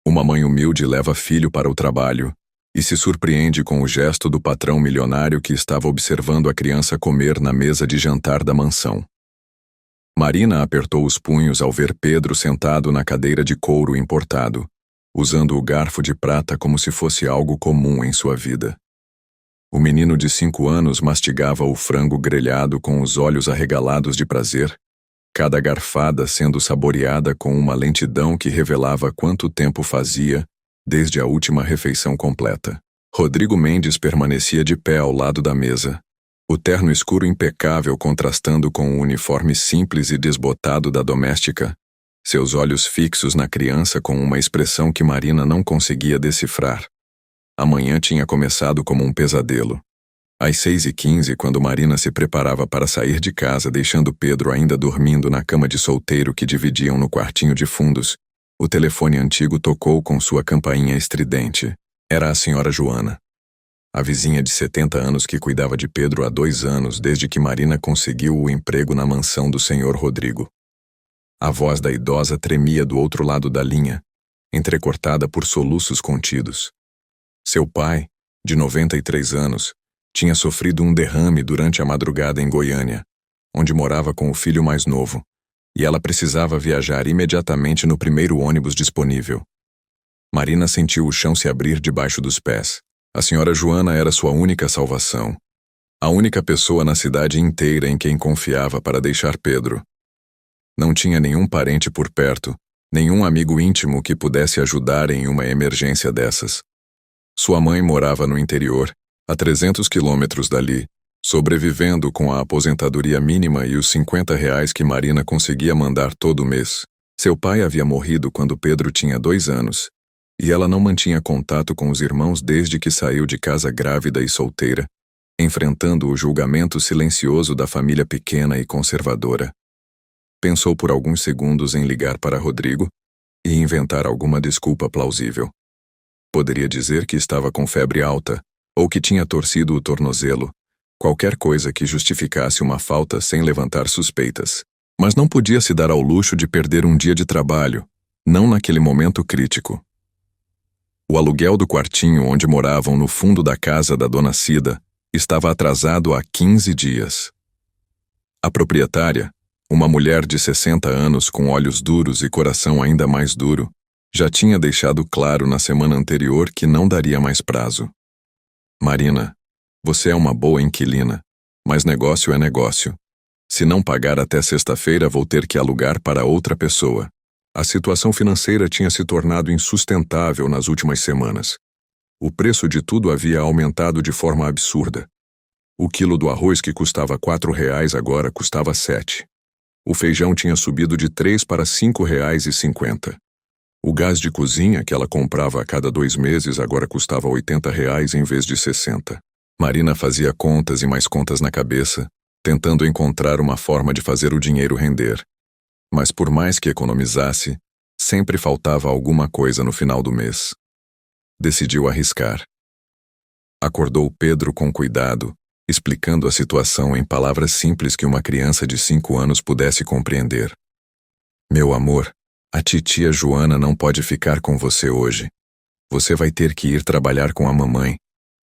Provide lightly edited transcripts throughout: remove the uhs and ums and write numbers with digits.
Uma mãe humilde leva filho para o trabalho e se surpreende com o gesto do patrão milionário que estava observando a criança comer na mesa de jantar da mansão. Marina apertou os punhos ao ver Pedro sentado na cadeira de couro importado, usando o garfo de prata como se fosse algo comum em sua vida. O menino de 5 anos mastigava o frango grelhado com os olhos arregalados de prazer, cada garfada sendo saboreada com uma lentidão que revelava quanto tempo fazia desde a última refeição completa. Rodrigo Mendes permanecia de pé ao lado da mesa, o terno escuro impecável contrastando com o uniforme simples e desbotado da doméstica, seus olhos fixos na criança com uma expressão que Marina não conseguia decifrar. A manhã tinha começado como um pesadelo. Às 6h15, quando Marina se preparava para sair de casa, deixando Pedro ainda dormindo na cama de solteiro que dividiam no quartinho de fundos, o telefone antigo tocou com sua campainha estridente. Era a senhora Joana, a vizinha de 70 anos que cuidava de Pedro há 2 anos, desde que Marina conseguiu o emprego na mansão do senhor Rodrigo. A voz da idosa tremia do outro lado da linha, entrecortada por soluços contidos. Seu pai, de 93 anos, tinha sofrido um derrame durante a madrugada em Goiânia, onde morava com o filho mais novo, e ela precisava viajar imediatamente no primeiro ônibus disponível. Marina sentiu o chão se abrir debaixo dos pés. A senhora Joana era sua única salvação. A única pessoa na cidade inteira em quem confiava para deixar Pedro. Não tinha nenhum parente por perto, nenhum amigo íntimo que pudesse ajudar em uma emergência dessas. Sua mãe morava no interior, a 300 quilômetros dali, sobrevivendo com a aposentadoria mínima e os R$ 50 que Marina conseguia mandar todo mês. Seu pai havia morrido quando Pedro tinha 2 anos, e ela não mantinha contato com os irmãos desde que saiu de casa grávida e solteira, enfrentando o julgamento silencioso da família pequena e conservadora. Pensou por alguns segundos em ligar para Rodrigo e inventar alguma desculpa plausível. Poderia dizer que estava com febre alta, ou que tinha torcido o tornozelo, qualquer coisa que justificasse uma falta sem levantar suspeitas. Mas não podia se dar ao luxo de perder um dia de trabalho, não naquele momento crítico. O aluguel do quartinho onde moravam no fundo da casa da dona Cida estava atrasado há 15 dias. A proprietária, uma mulher de 60 anos com olhos duros e coração ainda mais duro, já tinha deixado claro na semana anterior que não daria mais prazo. Marina, você é uma boa inquilina, mas negócio é negócio. Se não pagar até sexta-feira, vou ter que alugar para outra pessoa. A situação financeira tinha se tornado insustentável nas últimas semanas. O preço de tudo havia aumentado de forma absurda. O quilo do arroz que custava R$ 4 agora custava 7. O feijão tinha subido de 3 para R$ 5,50. O gás de cozinha que ela comprava a cada 2 meses agora custava R$ 80 em vez de 60. Marina fazia contas e mais contas na cabeça, tentando encontrar uma forma de fazer o dinheiro render. Mas por mais que economizasse, sempre faltava alguma coisa no final do mês. Decidiu arriscar. Acordou Pedro com cuidado, explicando a situação em palavras simples que uma criança de 5 anos pudesse compreender. Meu amor, a titia Joana não pode ficar com você hoje. Você vai ter que ir trabalhar com a mamãe,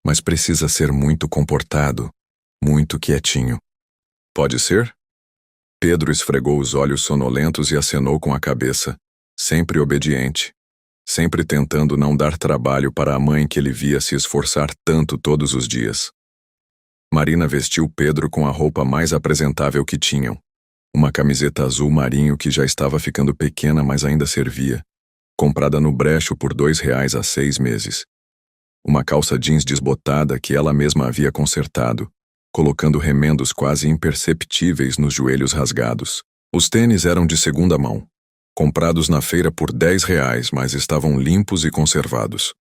mas precisa ser muito comportado, muito quietinho. Pode ser? Pedro esfregou os olhos sonolentos e acenou com a cabeça, sempre obediente, sempre tentando não dar trabalho para a mãe que ele via se esforçar tanto todos os dias. Marina vestiu Pedro com a roupa mais apresentável que tinham, uma camiseta azul marinho que já estava ficando pequena, mas ainda servia, comprada no brecho por R$ 2 há 6 meses. Uma calça jeans desbotada que ela mesma havia consertado, colocando remendos quase imperceptíveis nos joelhos rasgados. Os tênis eram de segunda mão, comprados na feira por R$ 10, mas estavam limpos e conservados.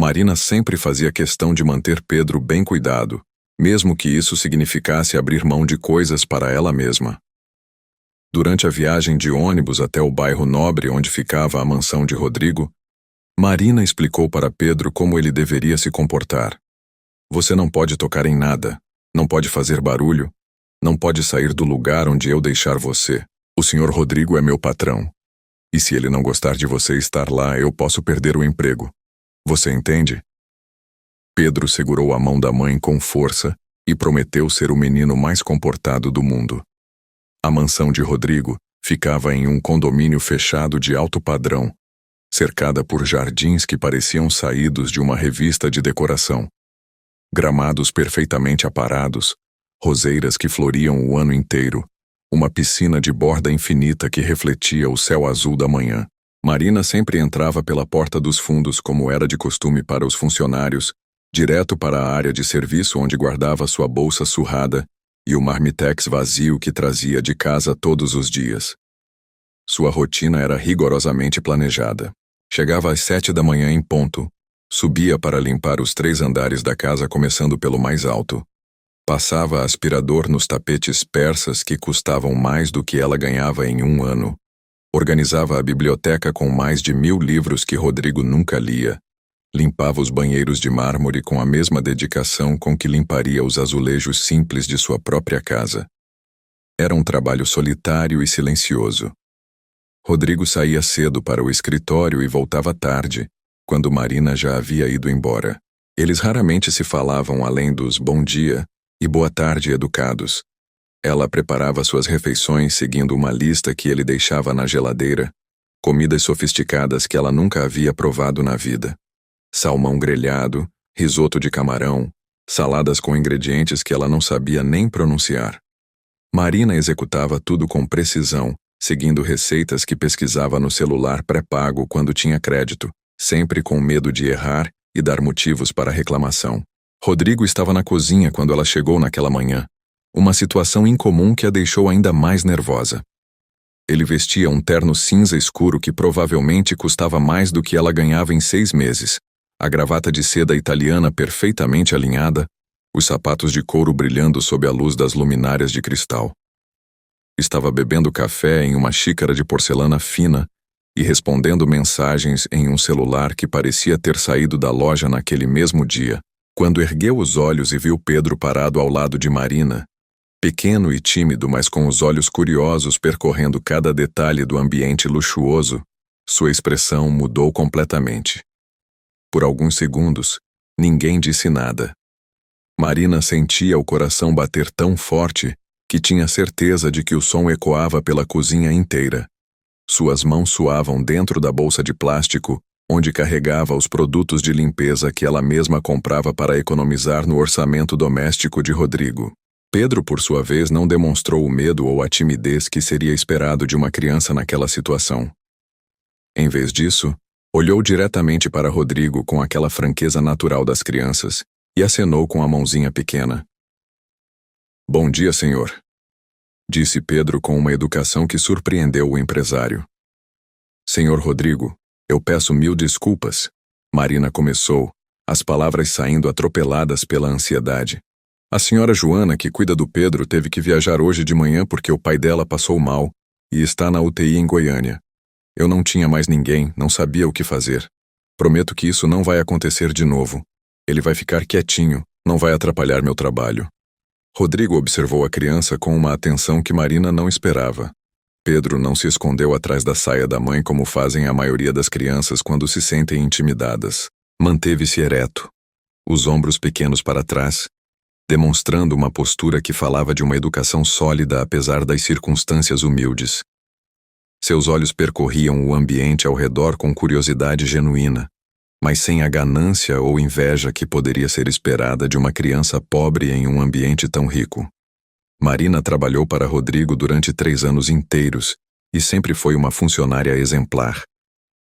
Marina sempre fazia questão de manter Pedro bem cuidado, mesmo que isso significasse abrir mão de coisas para ela mesma. Durante a viagem de ônibus até o bairro nobre onde ficava a mansão de Rodrigo, Marina explicou para Pedro como ele deveria se comportar. Você não pode tocar em nada, não pode fazer barulho, não pode sair do lugar onde eu deixar você. O senhor Rodrigo é meu patrão. E se ele não gostar de você estar lá, eu posso perder o emprego. Você entende? Pedro segurou a mão da mãe com força e prometeu ser o menino mais comportado do mundo. A mansão de Rodrigo ficava em um condomínio fechado de alto padrão, cercada por jardins que pareciam saídos de uma revista de decoração. Gramados perfeitamente aparados, roseiras que floriam o ano inteiro, uma piscina de borda infinita que refletia o céu azul da manhã. Marina sempre entrava pela porta dos fundos, como era de costume para os funcionários, direto para a área de serviço onde guardava sua bolsa surrada e o marmitex vazio que trazia de casa todos os dias. Sua rotina era rigorosamente planejada. Chegava às 7 da manhã em ponto, subia para limpar os 3 andares da casa começando pelo mais alto. Passava aspirador nos tapetes persas que custavam mais do que ela ganhava em um ano. Organizava a biblioteca com mais de 1000 livros que Rodrigo nunca lia. Limpava os banheiros de mármore com a mesma dedicação com que limparia os azulejos simples de sua própria casa. Era um trabalho solitário e silencioso. Rodrigo saía cedo para o escritório e voltava tarde, quando Marina já havia ido embora. Eles raramente se falavam além dos bom dia e boa tarde educados. Ela preparava suas refeições seguindo uma lista que ele deixava na geladeira, comidas sofisticadas que ela nunca havia provado na vida. Salmão grelhado, risoto de camarão, saladas com ingredientes que ela não sabia nem pronunciar. Marina executava tudo com precisão, seguindo receitas que pesquisava no celular pré-pago quando tinha crédito, sempre com medo de errar e dar motivos para reclamação. Rodrigo estava na cozinha quando ela chegou naquela manhã, uma situação incomum que a deixou ainda mais nervosa. Ele vestia um terno cinza escuro que provavelmente custava mais do que ela ganhava em 6 meses, a gravata de seda italiana perfeitamente alinhada, os sapatos de couro brilhando sob a luz das luminárias de cristal. Estava bebendo café em uma xícara de porcelana fina e respondendo mensagens em um celular que parecia ter saído da loja naquele mesmo dia, quando ergueu os olhos e viu Pedro parado ao lado de Marina, pequeno e tímido, mas com os olhos curiosos percorrendo cada detalhe do ambiente luxuoso. Sua expressão mudou completamente. Por alguns segundos, ninguém disse nada. Marina sentia o coração bater tão forte que tinha certeza de que o som ecoava pela cozinha inteira. Suas mãos suavam dentro da bolsa de plástico, onde carregava os produtos de limpeza que ela mesma comprava para economizar no orçamento doméstico de Rodrigo. Pedro, por sua vez, não demonstrou o medo ou a timidez que seria esperado de uma criança naquela situação. Em vez disso, olhou diretamente para Rodrigo com aquela franqueza natural das crianças e acenou com a mãozinha pequena. "Bom dia, senhor", disse Pedro com uma educação que surpreendeu o empresário. "Senhor Rodrigo, eu peço 1000 desculpas", Marina começou, as palavras saindo atropeladas pela ansiedade. "A senhora Joana, que cuida do Pedro, teve que viajar hoje de manhã porque o pai dela passou mal e está na UTI em Goiânia. Eu não tinha mais ninguém, não sabia o que fazer. Prometo que isso não vai acontecer de novo. Ele vai ficar quietinho, não vai atrapalhar meu trabalho." Rodrigo observou a criança com uma atenção que Marina não esperava. Pedro não se escondeu atrás da saia da mãe como fazem a maioria das crianças quando se sentem intimidadas. Manteve-se ereto, os ombros pequenos para trás, demonstrando uma postura que falava de uma educação sólida apesar das circunstâncias humildes. Seus olhos percorriam o ambiente ao redor com curiosidade genuína, mas sem a ganância ou inveja que poderia ser esperada de uma criança pobre em um ambiente tão rico. Marina trabalhou para Rodrigo durante 3 anos inteiros e sempre foi uma funcionária exemplar.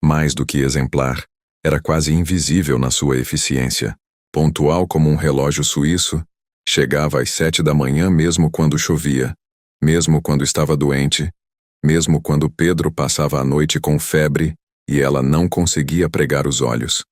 Mais do que exemplar, era quase invisível na sua eficiência. Pontual como um relógio suíço, chegava às 7 da manhã mesmo quando chovia, mesmo quando estava doente, mesmo quando Pedro passava a noite com febre e ela não conseguia pregar os olhos.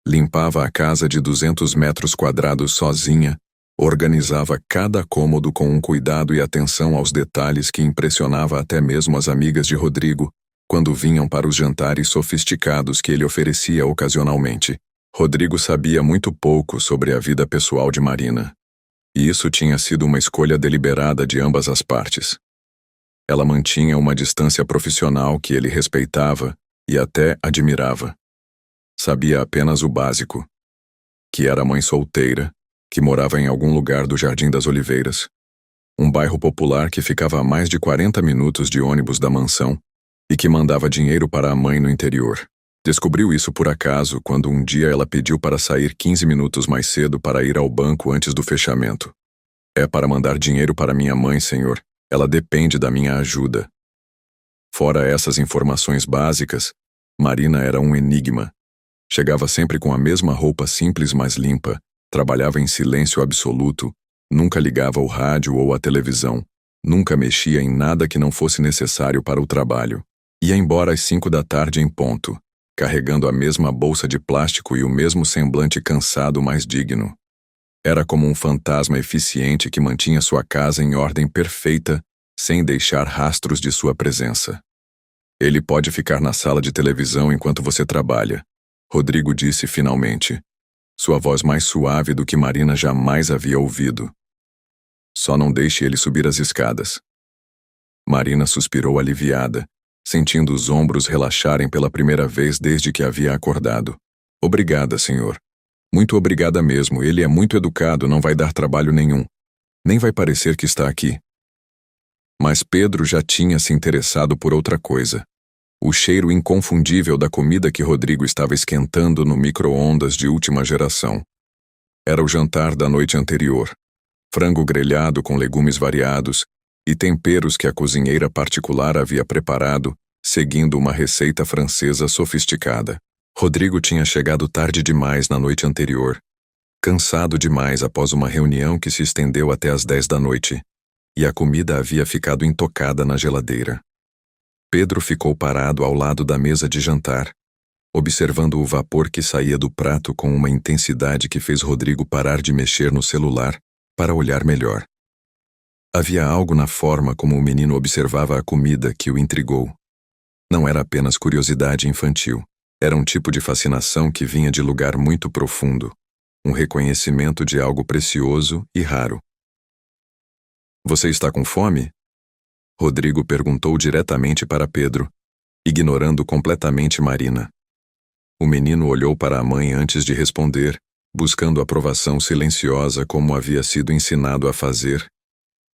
Limpava a casa de 200 metros quadrados sozinha, organizava cada cômodo com um cuidado e atenção aos detalhes que impressionava até mesmo as amigas de Rodrigo, quando vinham para os jantares sofisticados que ele oferecia ocasionalmente. Rodrigo sabia muito pouco sobre a vida pessoal de Marina. E isso tinha sido uma escolha deliberada de ambas as partes. Ela mantinha uma distância profissional que ele respeitava e até admirava. Sabia apenas o básico: que era mãe solteira, que morava em algum lugar do Jardim das Oliveiras, um bairro popular que ficava a mais de 40 minutos de ônibus da mansão e que mandava dinheiro para a mãe no interior. Descobriu isso por acaso quando um dia ela pediu para sair 15 minutos mais cedo para ir ao banco antes do fechamento. É para mandar dinheiro para minha mãe, senhor. Ela depende da minha ajuda. Fora essas informações básicas, Marina era um enigma. Chegava sempre com a mesma roupa simples mas limpa, trabalhava em silêncio absoluto, nunca ligava o rádio ou a televisão, nunca mexia em nada que não fosse necessário para o trabalho. Ia embora às 5 da tarde em ponto, carregando a mesma bolsa de plástico e o mesmo semblante cansado mas digno. Era como um fantasma eficiente que mantinha sua casa em ordem perfeita, sem deixar rastros de sua presença. Ele pode ficar na sala de televisão enquanto você trabalha, Rodrigo disse finalmente, sua voz mais suave do que Marina jamais havia ouvido. Só não deixe ele subir as escadas. Marina suspirou aliviada, sentindo os ombros relaxarem pela primeira vez desde que havia acordado. Obrigada, senhor. Muito obrigada mesmo, ele é muito educado, não vai dar trabalho nenhum. Nem vai parecer que está aqui. Mas Pedro já tinha se interessado por outra coisa. O cheiro inconfundível da comida que Rodrigo estava esquentando no micro-ondas de última geração. Era o jantar da noite anterior. Frango grelhado com legumes variados e temperos que a cozinheira particular havia preparado, seguindo uma receita francesa sofisticada. Rodrigo tinha chegado tarde demais na noite anterior, cansado demais após uma reunião que se estendeu até às 10 da noite, e a comida havia ficado intocada na geladeira. Pedro ficou parado ao lado da mesa de jantar, observando o vapor que saía do prato com uma intensidade que fez Rodrigo parar de mexer no celular para olhar melhor. Havia algo na forma como o menino observava a comida que o intrigou. Não era apenas curiosidade infantil. Era um tipo de fascinação que vinha de lugar muito profundo, um reconhecimento de algo precioso e raro. Você está com fome? Rodrigo perguntou diretamente para Pedro, ignorando completamente Marina. O menino olhou para a mãe antes de responder, buscando aprovação silenciosa como havia sido ensinado a fazer,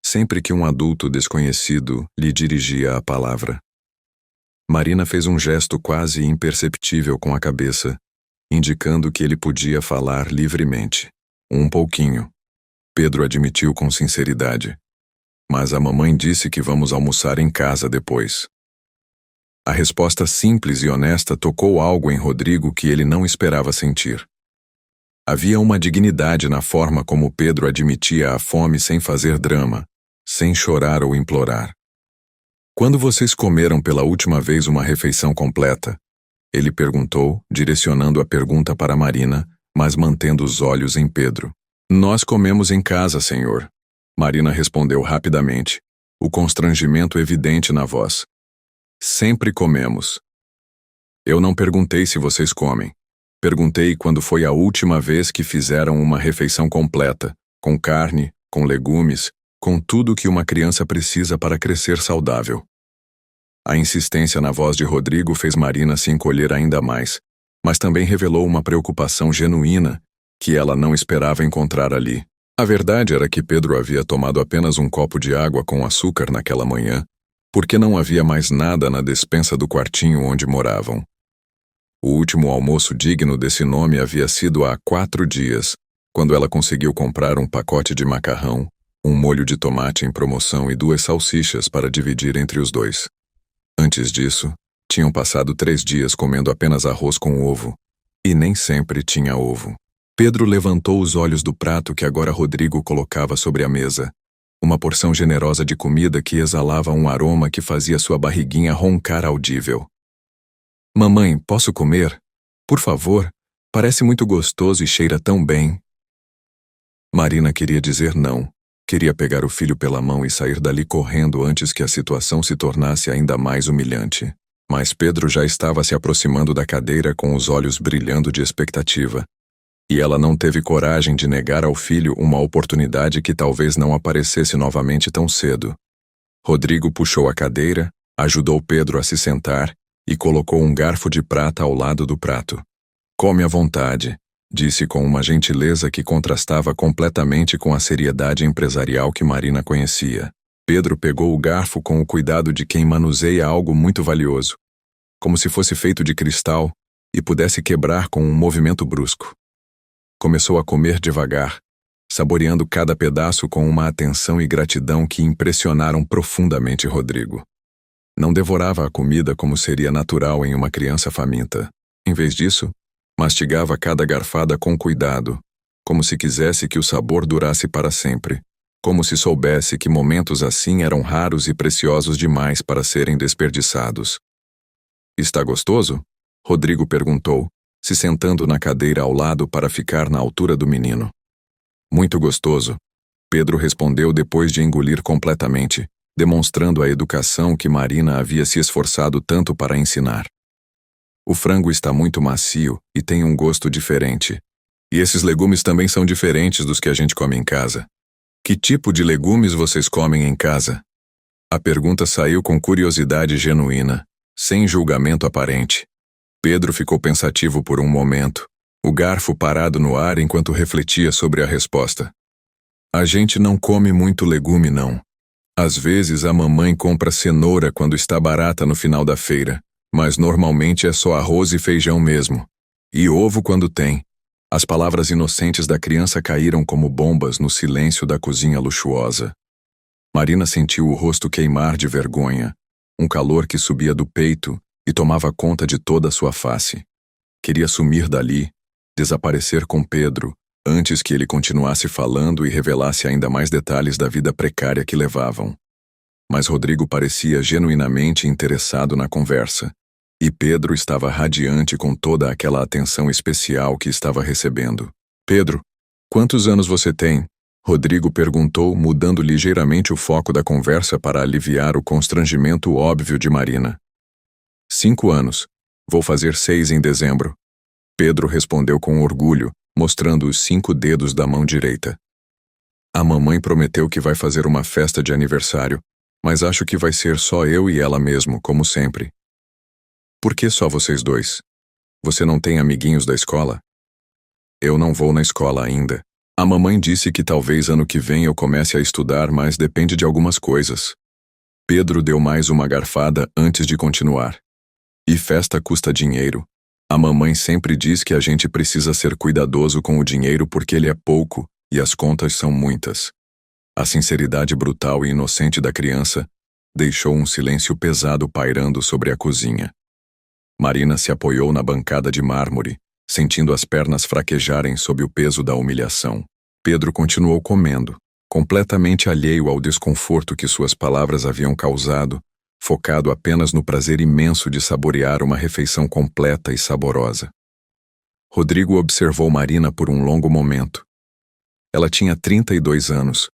sempre que um adulto desconhecido lhe dirigia a palavra. Marina fez um gesto quase imperceptível com a cabeça, indicando que ele podia falar livremente. Um pouquinho. Pedro admitiu com sinceridade. Mas a mamãe disse que vamos almoçar em casa depois. A resposta simples e honesta tocou algo em Rodrigo que ele não esperava sentir. Havia uma dignidade na forma como Pedro admitia a fome sem fazer drama, sem chorar ou implorar. Quando vocês comeram pela última vez uma refeição completa? Ele perguntou, direcionando a pergunta para Marina, mas mantendo os olhos em Pedro. Nós comemos em casa, senhor. Marina respondeu rapidamente, o constrangimento evidente na voz. Sempre comemos. Eu não perguntei se vocês comem. Perguntei quando foi a última vez que fizeram uma refeição completa, com carne, com legumes, com tudo que uma criança precisa para crescer saudável. A insistência na voz de Rodrigo fez Marina se encolher ainda mais, mas também revelou uma preocupação genuína que ela não esperava encontrar ali. A verdade era que Pedro havia tomado apenas um copo de água com açúcar naquela manhã, porque não havia mais nada na despensa do quartinho onde moravam. O último almoço digno desse nome havia sido há 4 dias, quando ela conseguiu comprar um pacote de macarrão, um molho de tomate em promoção e 2 salsichas para dividir entre os dois. Antes disso, tinham passado 3 dias comendo apenas arroz com ovo, e nem sempre tinha ovo. Pedro levantou os olhos do prato que agora Rodrigo colocava sobre a mesa. Uma porção generosa de comida que exalava um aroma que fazia sua barriguinha roncar audível. Mamãe, posso comer? Por favor, parece muito gostoso e cheira tão bem. Marina queria dizer não. Queria pegar o filho pela mão e sair dali correndo antes que a situação se tornasse ainda mais humilhante. Mas Pedro já estava se aproximando da cadeira com os olhos brilhando de expectativa. E ela não teve coragem de negar ao filho uma oportunidade que talvez não aparecesse novamente tão cedo. Rodrigo puxou a cadeira, ajudou Pedro a se sentar e colocou um garfo de prata ao lado do prato. "Come à vontade", disse com uma gentileza que contrastava completamente com a seriedade empresarial que Marina conhecia. Pedro pegou o garfo com o cuidado de quem manuseia algo muito valioso, como se fosse feito de cristal e pudesse quebrar com um movimento brusco. Começou a comer devagar, saboreando cada pedaço com uma atenção e gratidão que impressionaram profundamente Rodrigo. Não devorava a comida como seria natural em uma criança faminta. Em vez disso, mastigava cada garfada com cuidado, como se quisesse que o sabor durasse para sempre, como se soubesse que momentos assim eram raros e preciosos demais para serem desperdiçados. "Está gostoso?" Rodrigo perguntou, se sentando na cadeira ao lado para ficar na altura do menino. "Muito gostoso", Pedro respondeu depois de engolir completamente, demonstrando a educação que Marina havia se esforçado tanto para ensinar. "O frango está muito macio e tem um gosto diferente. E esses legumes também são diferentes dos que a gente come em casa. Que tipo de legumes vocês comem em casa?" A pergunta saiu com curiosidade genuína, sem julgamento aparente. Pedro ficou pensativo por um momento, o garfo parado no ar enquanto refletia sobre a resposta. "A gente não come muito legume, não. Às vezes a mamãe compra cenoura quando está barata no final da feira, mas normalmente é só arroz e feijão mesmo. E ovo quando tem." As palavras inocentes da criança caíram como bombas no silêncio da cozinha luxuosa. Marina sentiu o rosto queimar de vergonha, um calor que subia do peito e tomava conta de toda a sua face. Queria sumir dali, desaparecer com Pedro, antes que ele continuasse falando e revelasse ainda mais detalhes da vida precária que levavam. Mas Rodrigo parecia genuinamente interessado na conversa, e Pedro estava radiante com toda aquela atenção especial que estava recebendo. "Pedro, quantos anos você tem?" Rodrigo perguntou, mudando ligeiramente o foco da conversa para aliviar o constrangimento óbvio de Marina. 5 anos. Vou fazer 6 em dezembro." Pedro respondeu com orgulho, mostrando os 5 dedos da mão direita. "A mamãe prometeu que vai fazer uma festa de aniversário, mas acho que vai ser só eu e ela mesmo, como sempre." "Por que só vocês dois? Você não tem amiguinhos da escola?" "Eu não vou na escola ainda. A mamãe disse que talvez ano que vem eu comece a estudar, mas depende de algumas coisas." Pedro deu mais uma garfada antes de continuar. "E festa custa dinheiro. A mamãe sempre diz que a gente precisa ser cuidadoso com o dinheiro porque ele é pouco e as contas são muitas." A sinceridade brutal e inocente da criança deixou um silêncio pesado pairando sobre a cozinha. Marina se apoiou na bancada de mármore, sentindo as pernas fraquejarem sob o peso da humilhação. Pedro continuou comendo, completamente alheio ao desconforto que suas palavras haviam causado, focado apenas no prazer imenso de saborear uma refeição completa e saborosa. Rodrigo observou Marina por um longo momento. Ela tinha 32 anos,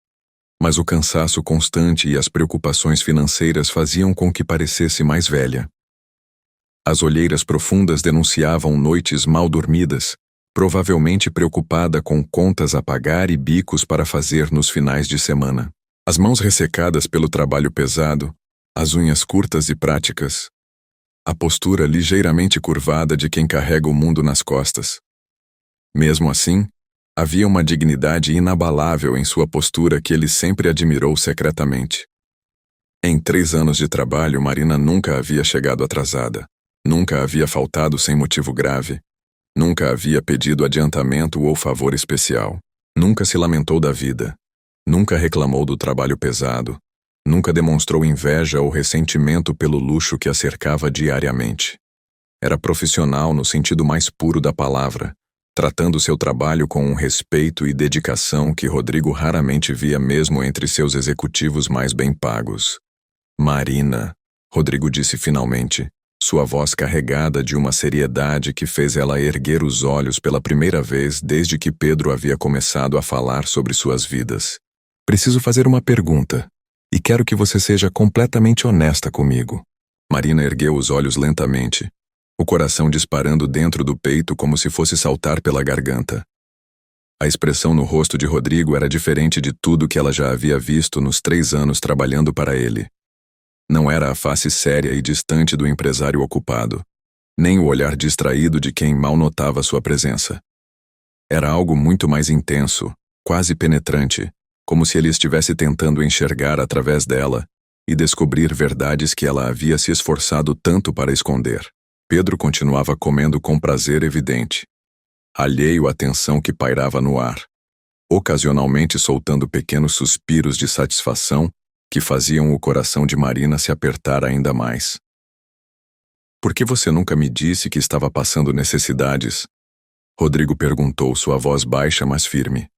mas o cansaço constante e as preocupações financeiras faziam com que parecesse mais velha. As olheiras profundas denunciavam noites mal dormidas, provavelmente preocupada com contas a pagar e bicos para fazer nos finais de semana. As mãos ressecadas pelo trabalho pesado, as unhas curtas e práticas. A postura ligeiramente curvada de quem carrega o mundo nas costas. Mesmo assim, havia uma dignidade inabalável em sua postura que ele sempre admirou secretamente. Em 3 anos de trabalho, Marina nunca havia chegado atrasada. Nunca havia faltado sem motivo grave. Nunca havia pedido adiantamento ou favor especial. Nunca se lamentou da vida. Nunca reclamou do trabalho pesado. Nunca demonstrou inveja ou ressentimento pelo luxo que a cercava diariamente. Era profissional no sentido mais puro da palavra, tratando seu trabalho com um respeito e dedicação que Rodrigo raramente via mesmo entre seus executivos mais bem pagos. "Marina", Rodrigo disse finalmente, sua voz carregada de uma seriedade que fez ela erguer os olhos pela primeira vez desde que Pedro havia começado a falar sobre suas vidas. "Preciso fazer uma pergunta, e quero que você seja completamente honesta comigo." Marina ergueu os olhos lentamente, o coração disparando dentro do peito como se fosse saltar pela garganta. A expressão no rosto de Rodrigo era diferente de tudo que ela já havia visto nos 3 anos trabalhando para ele. Não era a face séria e distante do empresário ocupado, nem o olhar distraído de quem mal notava sua presença. Era algo muito mais intenso, quase penetrante, como se ele estivesse tentando enxergar através dela e descobrir verdades que ela havia se esforçado tanto para esconder. Pedro continuava comendo com prazer evidente, alheio à tensão que pairava no ar, ocasionalmente soltando pequenos suspiros de satisfação que faziam o coração de Marina se apertar ainda mais. "Por que você nunca me disse que estava passando necessidades?" Rodrigo perguntou, sua voz baixa, mas firme.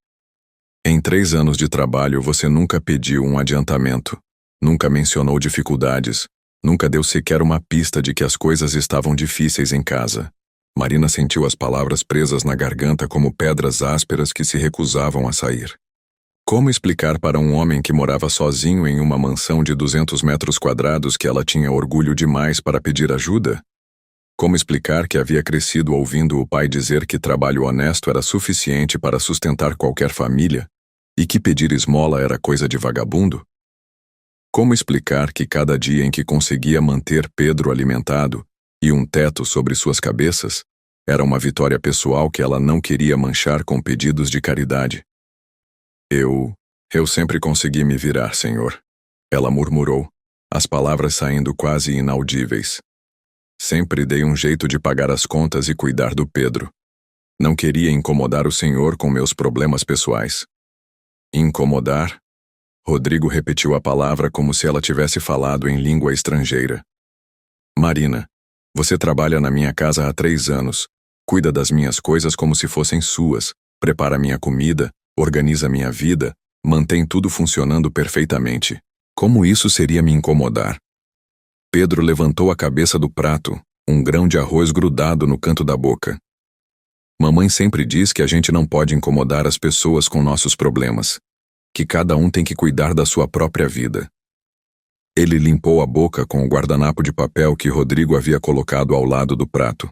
"Em 3 anos de trabalho você nunca pediu um adiantamento, nunca mencionou dificuldades, nunca deu sequer uma pista de que as coisas estavam difíceis em casa." Marina sentiu as palavras presas na garganta como pedras ásperas que se recusavam a sair. Como explicar para um homem que morava sozinho em uma mansão de 200 metros quadrados que ela tinha orgulho demais para pedir ajuda? Como explicar que havia crescido ouvindo o pai dizer que trabalho honesto era suficiente para sustentar qualquer família e que pedir esmola era coisa de vagabundo? Como explicar que cada dia em que conseguia manter Pedro alimentado e um teto sobre suas cabeças era uma vitória pessoal que ela não queria manchar com pedidos de caridade? Eu sempre consegui me virar, senhor," ela murmurou, as palavras saindo quase inaudíveis. "Sempre dei um jeito de pagar as contas e cuidar do Pedro. Não queria incomodar o senhor com meus problemas pessoais." "Incomodar?" Rodrigo repetiu a palavra como se ela tivesse falado em língua estrangeira. "Marina, você trabalha na minha casa há 3 anos, cuida das minhas coisas como se fossem suas, prepara minha comida, organiza minha vida, mantém tudo funcionando perfeitamente. Como isso seria me incomodar?" Pedro levantou a cabeça do prato, um grão de arroz grudado no canto da boca. "Mamãe sempre diz que a gente não pode incomodar as pessoas com nossos problemas, que cada um tem que cuidar da sua própria vida." Ele limpou a boca com o guardanapo de papel que Rodrigo havia colocado ao lado do prato.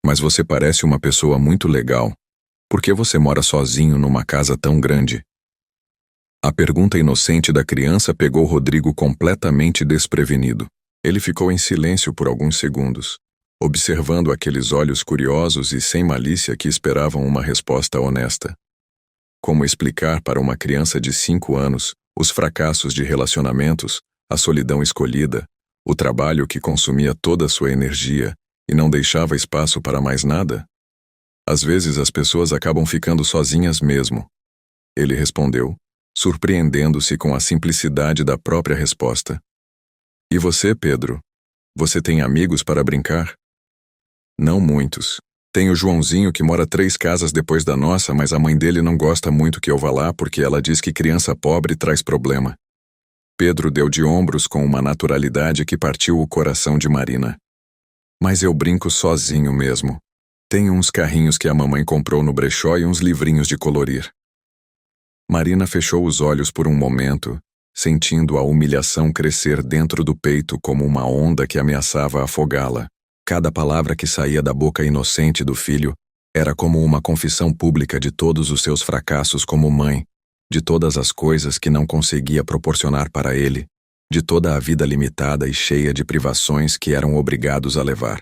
"Mas você parece uma pessoa muito legal. Por que você mora sozinho numa casa tão grande?" A pergunta inocente da criança pegou Rodrigo completamente desprevenido. Ele ficou em silêncio por alguns segundos, observando aqueles olhos curiosos e sem malícia que esperavam uma resposta honesta. Como explicar para uma criança de 5 anos os fracassos de relacionamentos, a solidão escolhida, o trabalho que consumia toda a sua energia e não deixava espaço para mais nada? "Às vezes as pessoas acabam ficando sozinhas mesmo," ele respondeu, surpreendendo-se com a simplicidade da própria resposta. "E você, Pedro? Você tem amigos para brincar?" "Não muitos. Tenho Joãozinho que mora 3 casas depois da nossa, mas a mãe dele não gosta muito que eu vá lá porque ela diz que criança pobre traz problema." Pedro deu de ombros com uma naturalidade que partiu o coração de Marina. "Mas eu brinco sozinho mesmo. Tenho uns carrinhos que a mamãe comprou no brechó e uns livrinhos de colorir." Marina fechou os olhos por um momento, sentindo a humilhação crescer dentro do peito como uma onda que ameaçava afogá-la. Cada palavra que saía da boca inocente do filho era como uma confissão pública de todos os seus fracassos como mãe, de todas as coisas que não conseguia proporcionar para ele, de toda a vida limitada e cheia de privações que eram obrigados a levar.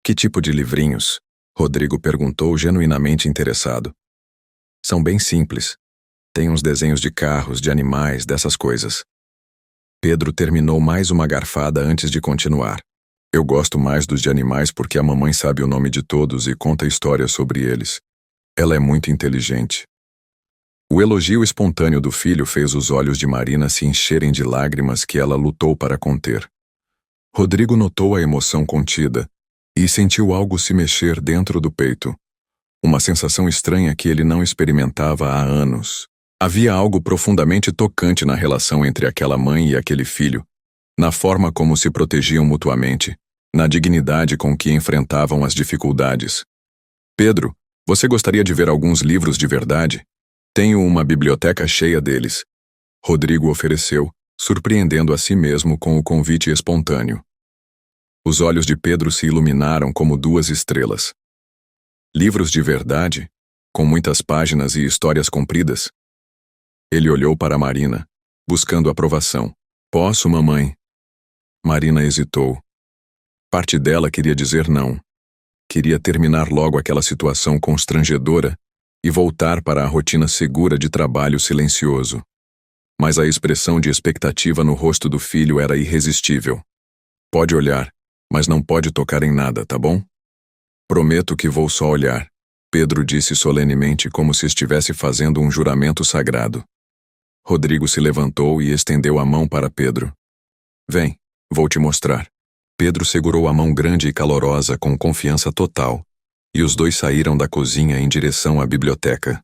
"Que tipo de livrinhos?" Rodrigo perguntou, genuinamente interessado. "São bem simples. Tem uns desenhos de carros, de animais, dessas coisas." Pedro terminou mais uma garfada antes de continuar. "Eu gosto mais dos de animais porque a mamãe sabe o nome de todos e conta histórias sobre eles. Ela é muito inteligente." O elogio espontâneo do filho fez os olhos de Marina se encherem de lágrimas que ela lutou para conter. Rodrigo notou a emoção contida e sentiu algo se mexer dentro do peito. Uma sensação estranha que ele não experimentava há anos. Havia algo profundamente tocante na relação entre aquela mãe e aquele filho, na forma como se protegiam mutuamente, na dignidade com que enfrentavam as dificuldades. "Pedro, você gostaria de ver alguns livros de verdade? Tenho uma biblioteca cheia deles." Rodrigo ofereceu, surpreendendo a si mesmo com o convite espontâneo. Os olhos de Pedro se iluminaram como 2 estrelas. "Livros de verdade? Com muitas páginas e histórias compridas?" Ele olhou para Marina, buscando aprovação, Posso, mamãe? Marina hesitou. Parte dela queria dizer não. Queria terminar logo aquela situação constrangedora e voltar para a rotina segura de trabalho silencioso. Mas a expressão de expectativa no rosto do filho era irresistível. Pode olhar, mas não pode tocar em nada, tá bom? Prometo que vou só olhar, Pedro disse solenemente como se estivesse fazendo um juramento sagrado. Rodrigo se levantou e estendeu a mão para Pedro. Vem, vou te mostrar. Pedro segurou a mão grande e calorosa com confiança total, e os dois saíram da cozinha em direção à biblioteca.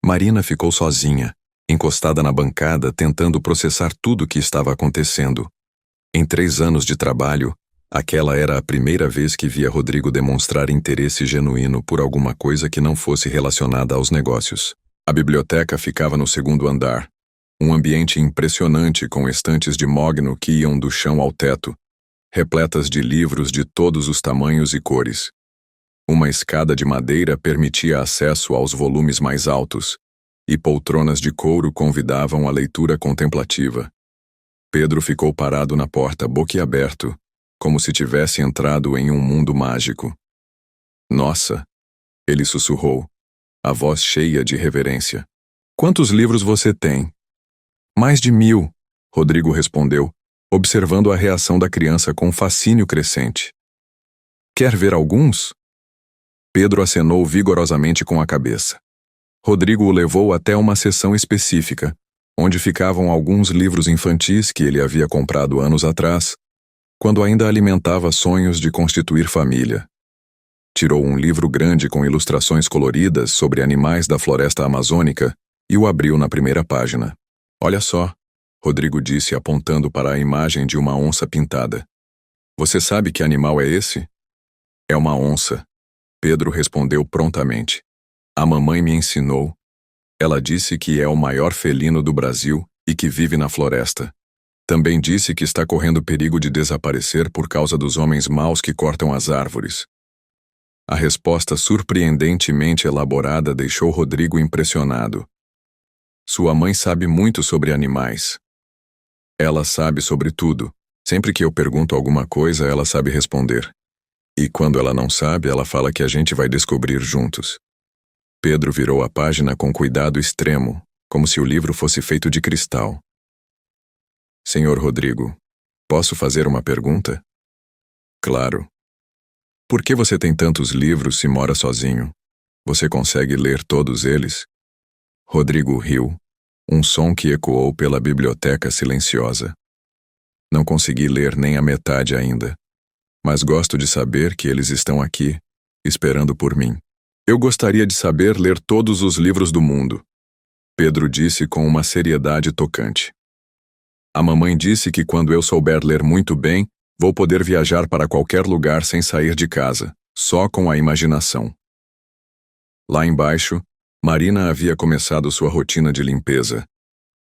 Marina ficou sozinha, encostada na bancada, tentando processar tudo o que estava acontecendo. Em 3 anos de trabalho, aquela era a primeira vez que via Rodrigo demonstrar interesse genuíno por alguma coisa que não fosse relacionada aos negócios. A biblioteca ficava no 2º andar, um ambiente impressionante com estantes de mogno que iam do chão ao teto, repletas de livros de todos os tamanhos e cores. Uma escada de madeira permitia acesso aos volumes mais altos, e poltronas de couro convidavam a leitura contemplativa. Pedro ficou parado na porta boquiaberto, como se tivesse entrado em um mundo mágico. Nossa! Ele sussurrou, a voz cheia de reverência. Quantos livros você tem? Mais de 1000, Rodrigo respondeu, observando a reação da criança com fascínio crescente. Quer ver alguns? Pedro acenou vigorosamente com a cabeça. Rodrigo o levou até uma seção específica, onde ficavam alguns livros infantis que ele havia comprado anos atrás, quando ainda alimentava sonhos de constituir família. Tirou um livro grande com ilustrações coloridas sobre animais da floresta amazônica e o abriu na primeira página. Olha só, Rodrigo disse apontando para a imagem de uma onça pintada. Você sabe que animal é esse? É uma onça, Pedro respondeu prontamente. A mamãe me ensinou. Ela disse que é o maior felino do Brasil e que vive na floresta. Também disse que está correndo perigo de desaparecer por causa dos homens maus que cortam as árvores. A resposta surpreendentemente elaborada deixou Rodrigo impressionado. Sua mãe sabe muito sobre animais. Ela sabe sobre tudo. Sempre que eu pergunto alguma coisa, ela sabe responder. E quando ela não sabe, ela fala que a gente vai descobrir juntos. Pedro virou a página com cuidado extremo, como se o livro fosse feito de cristal. Senhor Rodrigo, posso fazer uma pergunta? Claro. Por que você tem tantos livros se mora sozinho? Você consegue ler todos eles? Rodrigo riu, um som que ecoou pela biblioteca silenciosa. Não consegui ler nem a metade ainda, mas gosto de saber que eles estão aqui, esperando por mim. Eu gostaria de saber ler todos os livros do mundo, Pedro disse com uma seriedade tocante. A mamãe disse que quando eu souber ler muito bem, vou poder viajar para qualquer lugar sem sair de casa, só com a imaginação. Lá embaixo, Marina havia começado sua rotina de limpeza,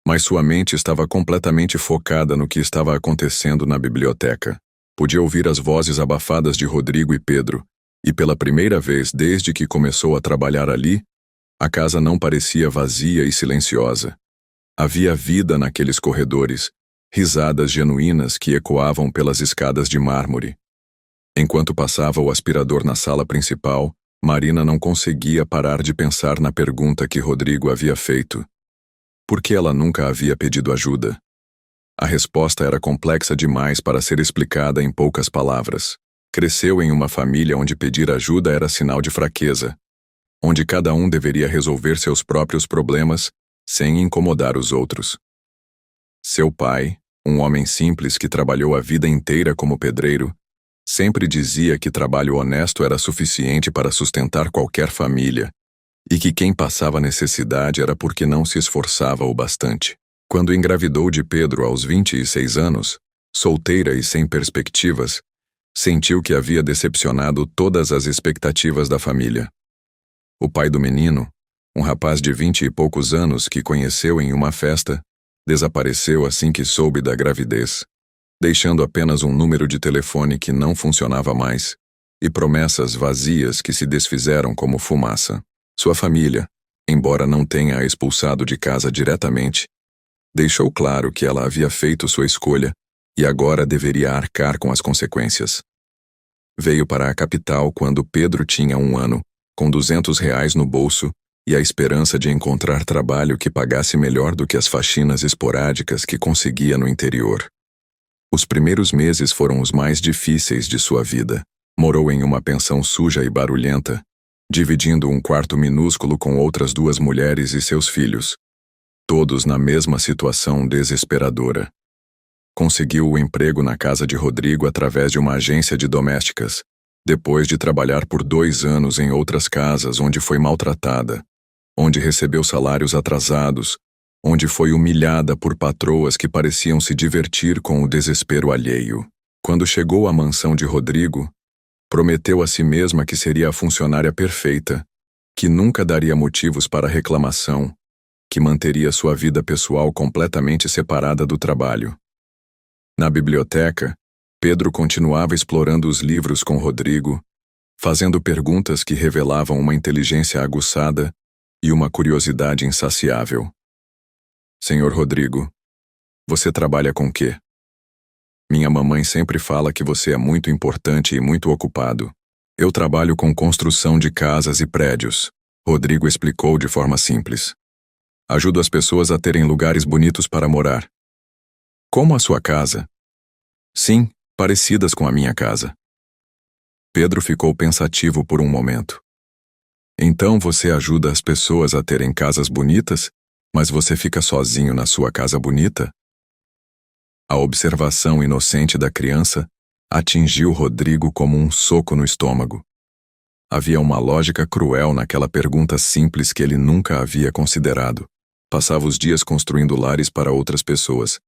mas sua mente estava completamente focada no que estava acontecendo na biblioteca. Podia ouvir as vozes abafadas de Rodrigo e Pedro, e pela primeira vez desde que começou a trabalhar ali, a casa não parecia vazia e silenciosa. Havia vida naqueles corredores, risadas genuínas que ecoavam pelas escadas de mármore. Enquanto passava o aspirador na sala principal, Marina não conseguia parar de pensar na pergunta que Rodrigo havia feito. Por que ela nunca havia pedido ajuda? A resposta era complexa demais para ser explicada em poucas palavras. Cresceu em uma família onde pedir ajuda era sinal de fraqueza, onde cada um deveria resolver seus próprios problemas sem incomodar os outros. Seu pai, um homem simples que trabalhou a vida inteira como pedreiro, sempre dizia que trabalho honesto era suficiente para sustentar qualquer família e que quem passava necessidade era porque não se esforçava o bastante. Quando engravidou de Pedro aos 26 anos, solteira e sem perspectivas, sentiu que havia decepcionado todas as expectativas da família. O pai do menino, um rapaz de 20 e poucos anos que conheceu em uma festa, desapareceu assim que soube da gravidez, deixando apenas um número de telefone que não funcionava mais e promessas vazias que se desfizeram como fumaça. Sua família, embora não tenha a expulsado de casa diretamente, Deixou claro que ela havia feito sua escolha e agora deveria arcar com as consequências. Veio para a capital quando Pedro tinha 1 ano, com R$ 200 no bolso e a esperança de encontrar trabalho que pagasse melhor do que as faxinas esporádicas que conseguia no interior. Os primeiros meses foram os mais difíceis de sua vida. Morou em uma pensão suja e barulhenta, dividindo um quarto minúsculo com outras 2 mulheres e seus filhos, todos na mesma situação desesperadora. Conseguiu o emprego na casa de Rodrigo através de uma agência de domésticas, depois de trabalhar por 2 anos em outras casas onde foi maltratada, onde recebeu salários atrasados, onde foi humilhada por patroas que pareciam se divertir com o desespero alheio. Quando chegou à mansão de Rodrigo, prometeu a si mesma que seria a funcionária perfeita, que nunca daria motivos para reclamação, que manteria sua vida pessoal completamente separada do trabalho. Na biblioteca, Pedro continuava explorando os livros com Rodrigo, fazendo perguntas que revelavam uma inteligência aguçada e uma curiosidade insaciável. Senhor Rodrigo, você trabalha com quê? Minha mamãe sempre fala que você é muito importante e muito ocupado. Eu trabalho com construção de casas e prédios, Rodrigo explicou de forma simples. Ajudo as pessoas a terem lugares bonitos para morar. Como a sua casa? Sim, parecidas com a minha casa. Pedro ficou pensativo por um momento. Então você ajuda as pessoas a terem casas bonitas, mas você fica sozinho na sua casa bonita? A observação inocente da criança atingiu Rodrigo como um soco no estômago. Havia uma lógica cruel naquela pergunta simples que ele nunca havia considerado. Passava os dias construindo lares para outras pessoas,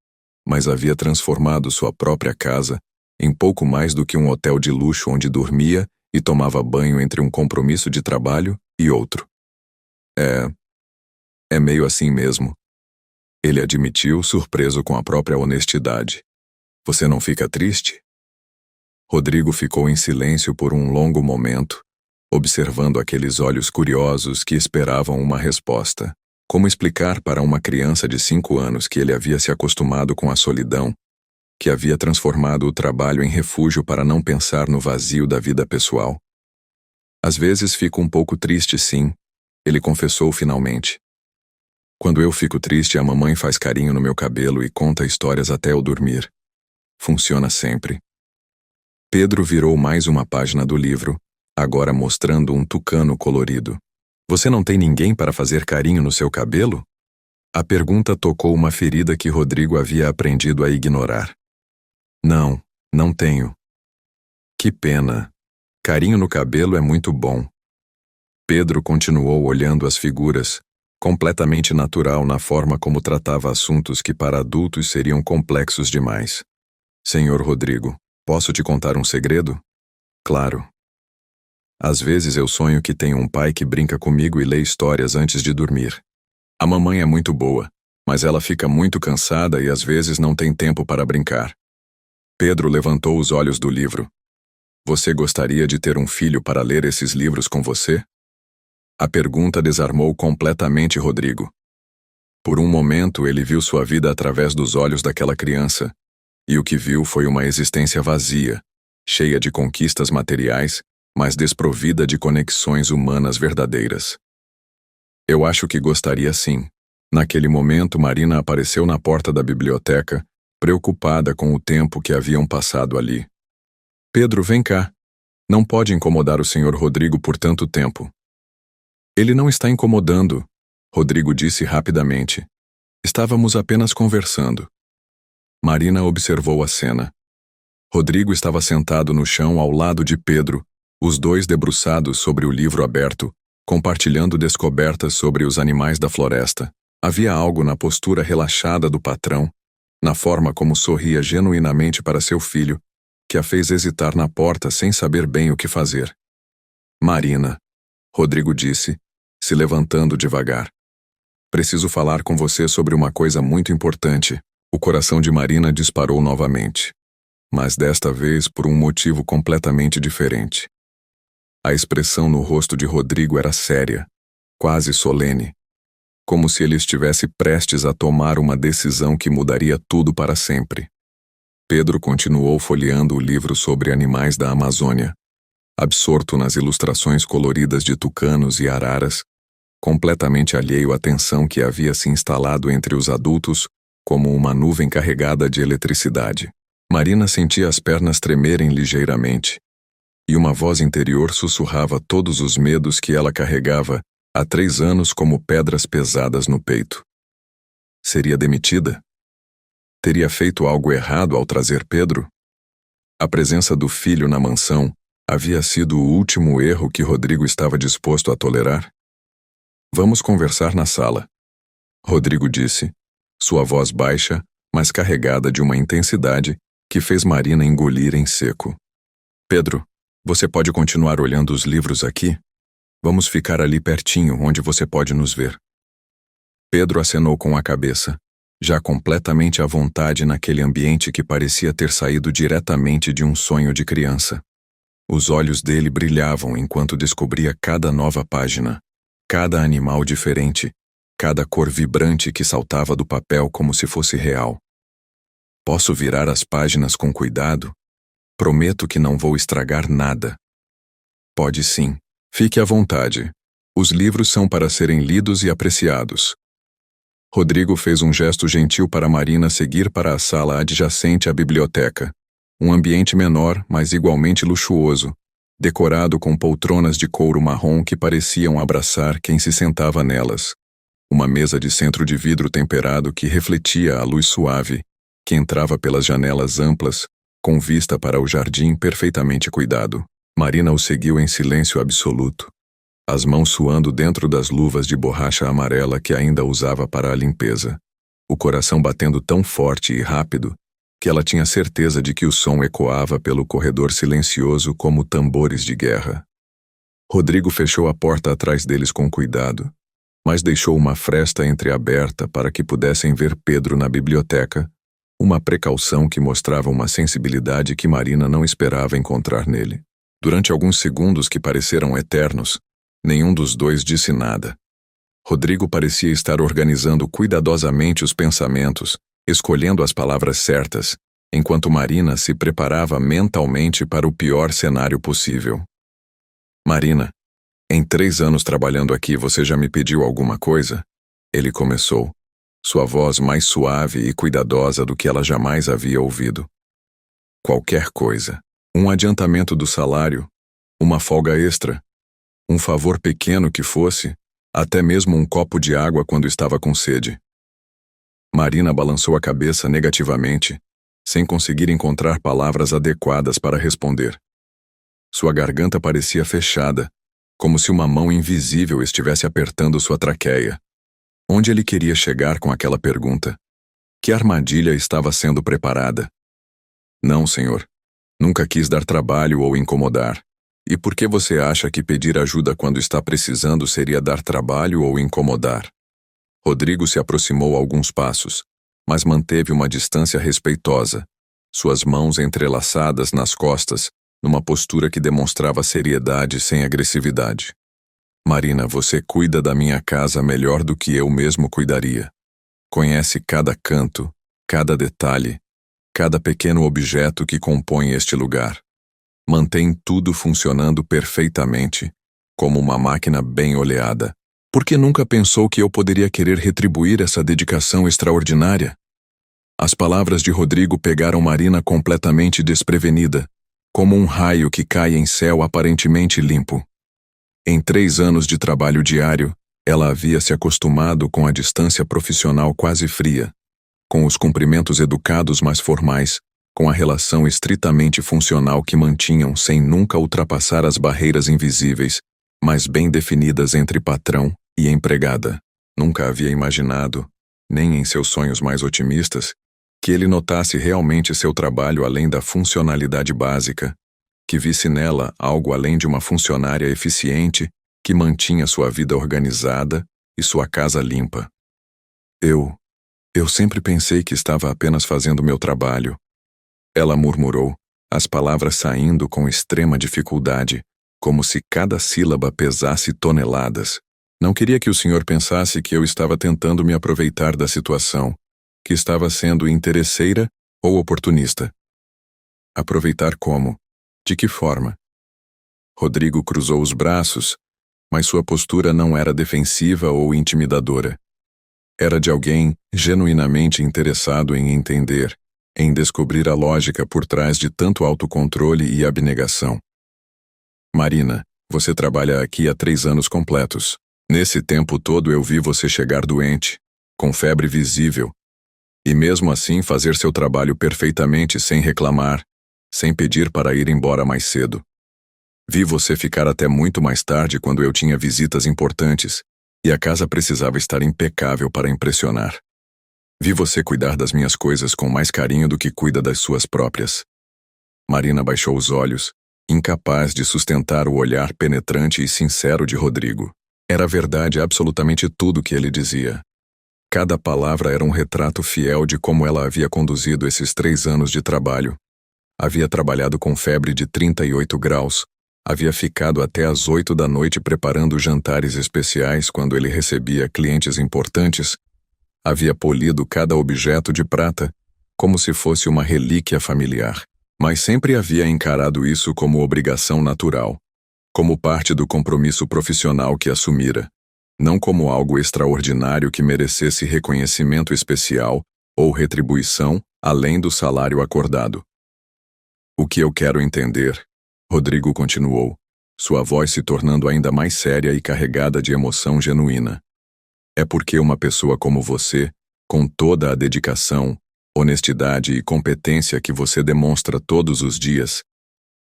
mas havia transformado sua própria casa em pouco mais do que um hotel de luxo onde dormia e tomava banho entre um compromisso de trabalho e outro. É meio assim mesmo. Ele admitiu, surpreso com a própria honestidade. Você não fica triste? Rodrigo ficou em silêncio por um longo momento, observando aqueles olhos curiosos que esperavam uma resposta. Como explicar para uma criança de 5 anos que ele havia se acostumado com a solidão, que havia transformado o trabalho em refúgio para não pensar no vazio da vida pessoal? Às vezes fico um pouco triste, sim, ele confessou finalmente. Quando eu fico triste, a mamãe faz carinho no meu cabelo e conta histórias até eu dormir. Funciona sempre. Pedro virou mais uma página do livro, agora mostrando um tucano colorido. Você não tem ninguém para fazer carinho no seu cabelo? A pergunta tocou uma ferida que Rodrigo havia aprendido a ignorar. Não, não tenho. Que pena. Carinho no cabelo é muito bom. Pedro continuou olhando as figuras, completamente natural na forma como tratava assuntos que para adultos seriam complexos demais. Senhor Rodrigo, posso te contar um segredo? Claro. Às vezes eu sonho que tenho um pai que brinca comigo e lê histórias antes de dormir. A mamãe é muito boa, mas ela fica muito cansada e às vezes não tem tempo para brincar. Pedro levantou os olhos do livro. Você gostaria de ter um filho para ler esses livros com você? A pergunta desarmou completamente Rodrigo. Por um momento ele viu sua vida através dos olhos daquela criança, e o que viu foi uma existência vazia, cheia de conquistas materiais, mas desprovida de conexões humanas verdadeiras. Eu acho que gostaria sim. Naquele momento, Marina apareceu na porta da biblioteca, preocupada com o tempo que haviam passado ali. Pedro, vem cá. Não pode incomodar o Sr. Rodrigo por tanto tempo. Ele não está incomodando, Rodrigo disse rapidamente. Estávamos apenas conversando. Marina observou a cena. Rodrigo estava sentado no chão ao lado de Pedro, os dois debruçados sobre o livro aberto, compartilhando descobertas sobre os animais da floresta. Havia algo na postura relaxada do patrão, na forma como sorria genuinamente para seu filho, que a fez hesitar na porta sem saber bem o que fazer. Marina, Rodrigo disse, se levantando devagar. Preciso falar com você sobre uma coisa muito importante. O coração de Marina disparou novamente, mas desta vez por um motivo completamente diferente. A expressão no rosto de Rodrigo era séria, quase solene, como se ele estivesse prestes a tomar uma decisão que mudaria tudo para sempre. Pedro continuou folheando o livro sobre animais da Amazônia, absorto nas ilustrações coloridas de tucanos e araras, completamente alheio à tensão que havia se instalado entre os adultos como uma nuvem carregada de eletricidade. Marina sentia as pernas tremerem ligeiramente, e uma voz interior sussurrava todos os medos que ela carregava há 3 anos como pedras pesadas no peito. Seria demitida? Teria feito algo errado ao trazer Pedro? A presença do filho na mansão havia sido o último erro que Rodrigo estava disposto a tolerar? Vamos conversar na sala, Rodrigo disse, sua voz baixa, mas carregada de uma intensidade que fez Marina engolir em seco. Pedro, você pode continuar olhando os livros aqui? Vamos ficar ali pertinho, onde você pode nos ver. Pedro acenou com a cabeça, já completamente à vontade naquele ambiente que parecia ter saído diretamente de um sonho de criança. Os olhos dele brilhavam enquanto descobria cada nova página, cada animal diferente, cada cor vibrante que saltava do papel como se fosse real. Posso virar as páginas com cuidado? Prometo que não vou estragar nada. Pode sim. Fique à vontade. Os livros são para serem lidos e apreciados. Rodrigo fez um gesto gentil para Marina seguir para a sala adjacente à biblioteca. Um ambiente menor, mas igualmente luxuoso, decorado com poltronas de couro marrom que pareciam abraçar quem se sentava nelas. Uma mesa de centro de vidro temperado que refletia a luz suave, que entrava pelas janelas amplas, com vista para o jardim perfeitamente cuidado. Marina o seguiu em silêncio absoluto, as mãos suando dentro das luvas de borracha amarela que ainda usava para a limpeza, o coração batendo tão forte e rápido que ela tinha certeza de que o som ecoava pelo corredor silencioso como tambores de guerra. Rodrigo fechou a porta atrás deles com cuidado, mas deixou uma fresta entreaberta para que pudessem ver Pedro na biblioteca, uma precaução que mostrava uma sensibilidade que Marina não esperava encontrar nele. Durante alguns segundos que pareceram eternos, nenhum dos dois disse nada. Rodrigo parecia estar organizando cuidadosamente os pensamentos, escolhendo as palavras certas, enquanto Marina se preparava mentalmente para o pior cenário possível. Marina, em 3 anos trabalhando aqui você já me pediu alguma coisa? Ele começou, sua voz mais suave e cuidadosa do que ela jamais havia ouvido. Qualquer coisa. Um adiantamento do salário, uma folga extra, um favor pequeno que fosse, até mesmo um copo de água quando estava com sede. Marina balançou a cabeça negativamente, sem conseguir encontrar palavras adequadas para responder. Sua garganta parecia fechada, como se uma mão invisível estivesse apertando sua traqueia. Onde ele queria chegar com aquela pergunta? Que armadilha estava sendo preparada? Não, senhor. Nunca quis dar trabalho ou incomodar. E por que você acha que pedir ajuda quando está precisando seria dar trabalho ou incomodar? Rodrigo se aproximou alguns passos, mas manteve uma distância respeitosa, suas mãos entrelaçadas nas costas, numa postura que demonstrava seriedade sem agressividade. Marina, você cuida da minha casa melhor do que eu mesmo cuidaria. Conhece cada canto, cada detalhe, cada pequeno objeto que compõe este lugar. Mantém tudo funcionando perfeitamente, como uma máquina bem oleada. Por que nunca pensou que eu poderia querer retribuir essa dedicação extraordinária? As palavras de Rodrigo pegaram Marina completamente desprevenida, como um raio que cai em céu aparentemente limpo. Em 3 anos de trabalho diário, ela havia se acostumado com a distância profissional quase fria, com os cumprimentos educados mais formais, com a relação estritamente funcional que mantinham sem nunca ultrapassar as barreiras invisíveis, mas bem definidas entre patrão e empregada. Nunca havia imaginado, nem em seus sonhos mais otimistas, que ele notasse realmente seu trabalho além da funcionalidade básica, que visse nela algo além de uma funcionária eficiente que mantinha sua vida organizada e sua casa limpa. Eu sempre pensei que estava apenas fazendo meu trabalho. Ela murmurou, as palavras saindo com extrema dificuldade, como se cada sílaba pesasse toneladas. Não queria que o senhor pensasse que eu estava tentando me aproveitar da situação, que estava sendo interesseira ou oportunista. Aproveitar como? De que forma? Rodrigo cruzou os braços, mas sua postura não era defensiva ou intimidadora. Era de alguém genuinamente interessado em entender, em descobrir a lógica por trás de tanto autocontrole e abnegação. Marina, você trabalha aqui há 3 anos completos. Nesse tempo todo eu vi você chegar doente, com febre visível, e mesmo assim fazer seu trabalho perfeitamente sem reclamar, sem pedir para ir embora mais cedo. Vi você ficar até muito mais tarde quando eu tinha visitas importantes, e a casa precisava estar impecável para impressionar. Vi você cuidar das minhas coisas com mais carinho do que cuida das suas próprias. Marina baixou os olhos, incapaz de sustentar o olhar penetrante e sincero de Rodrigo. Era verdade absolutamente tudo que ele dizia. Cada palavra era um retrato fiel de como ela havia conduzido esses 3 anos de trabalho. Havia trabalhado com febre de 38 graus, havia ficado até às 8 da noite preparando jantares especiais quando ele recebia clientes importantes, havia polido cada objeto de prata, como se fosse uma relíquia familiar, mas sempre havia encarado isso como obrigação natural, como parte do compromisso profissional que assumira, não como algo extraordinário que merecesse reconhecimento especial ou retribuição além do salário acordado. O que eu quero entender, Rodrigo continuou, sua voz se tornando ainda mais séria e carregada de emoção genuína. É porque uma pessoa como você, com toda a dedicação, honestidade e competência que você demonstra todos os dias,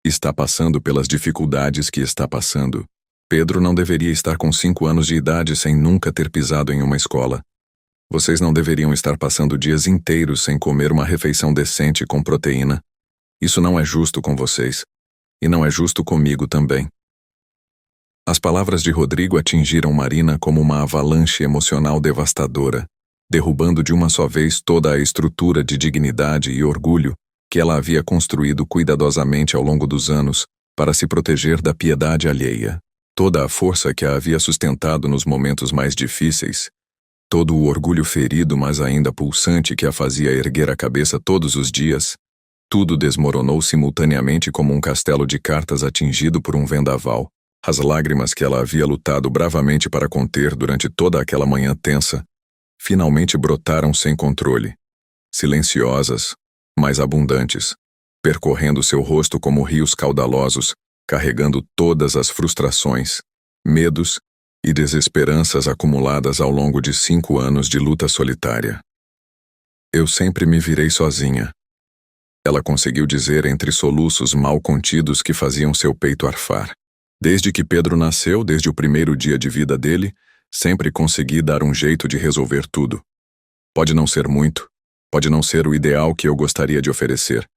está passando pelas dificuldades que está passando. Pedro não deveria estar com 5 anos de idade sem nunca ter pisado em uma escola. Vocês não deveriam estar passando dias inteiros sem comer uma refeição decente com proteína. Isso não é justo com vocês. E não é justo comigo também. As palavras de Rodrigo atingiram Marina como uma avalanche emocional devastadora, derrubando de uma só vez toda a estrutura de dignidade e orgulho que ela havia construído cuidadosamente ao longo dos anos para se proteger da piedade alheia. Toda a força que a havia sustentado nos momentos mais difíceis, todo o orgulho ferido mas ainda pulsante que a fazia erguer a cabeça todos os dias, tudo desmoronou simultaneamente como um castelo de cartas atingido por um vendaval. As lágrimas que ela havia lutado bravamente para conter durante toda aquela manhã tensa, finalmente brotaram sem controle, silenciosas, mas abundantes, percorrendo seu rosto como rios caudalosos, carregando todas as frustrações, medos e desesperanças acumuladas ao longo de 5 anos de luta solitária. Eu sempre me virei sozinha. Ela conseguiu dizer entre soluços mal contidos que faziam seu peito arfar. Desde que Pedro nasceu, desde o primeiro dia de vida dele, sempre consegui dar um jeito de resolver tudo. Pode não ser muito, pode não ser o ideal que eu gostaria de oferecer,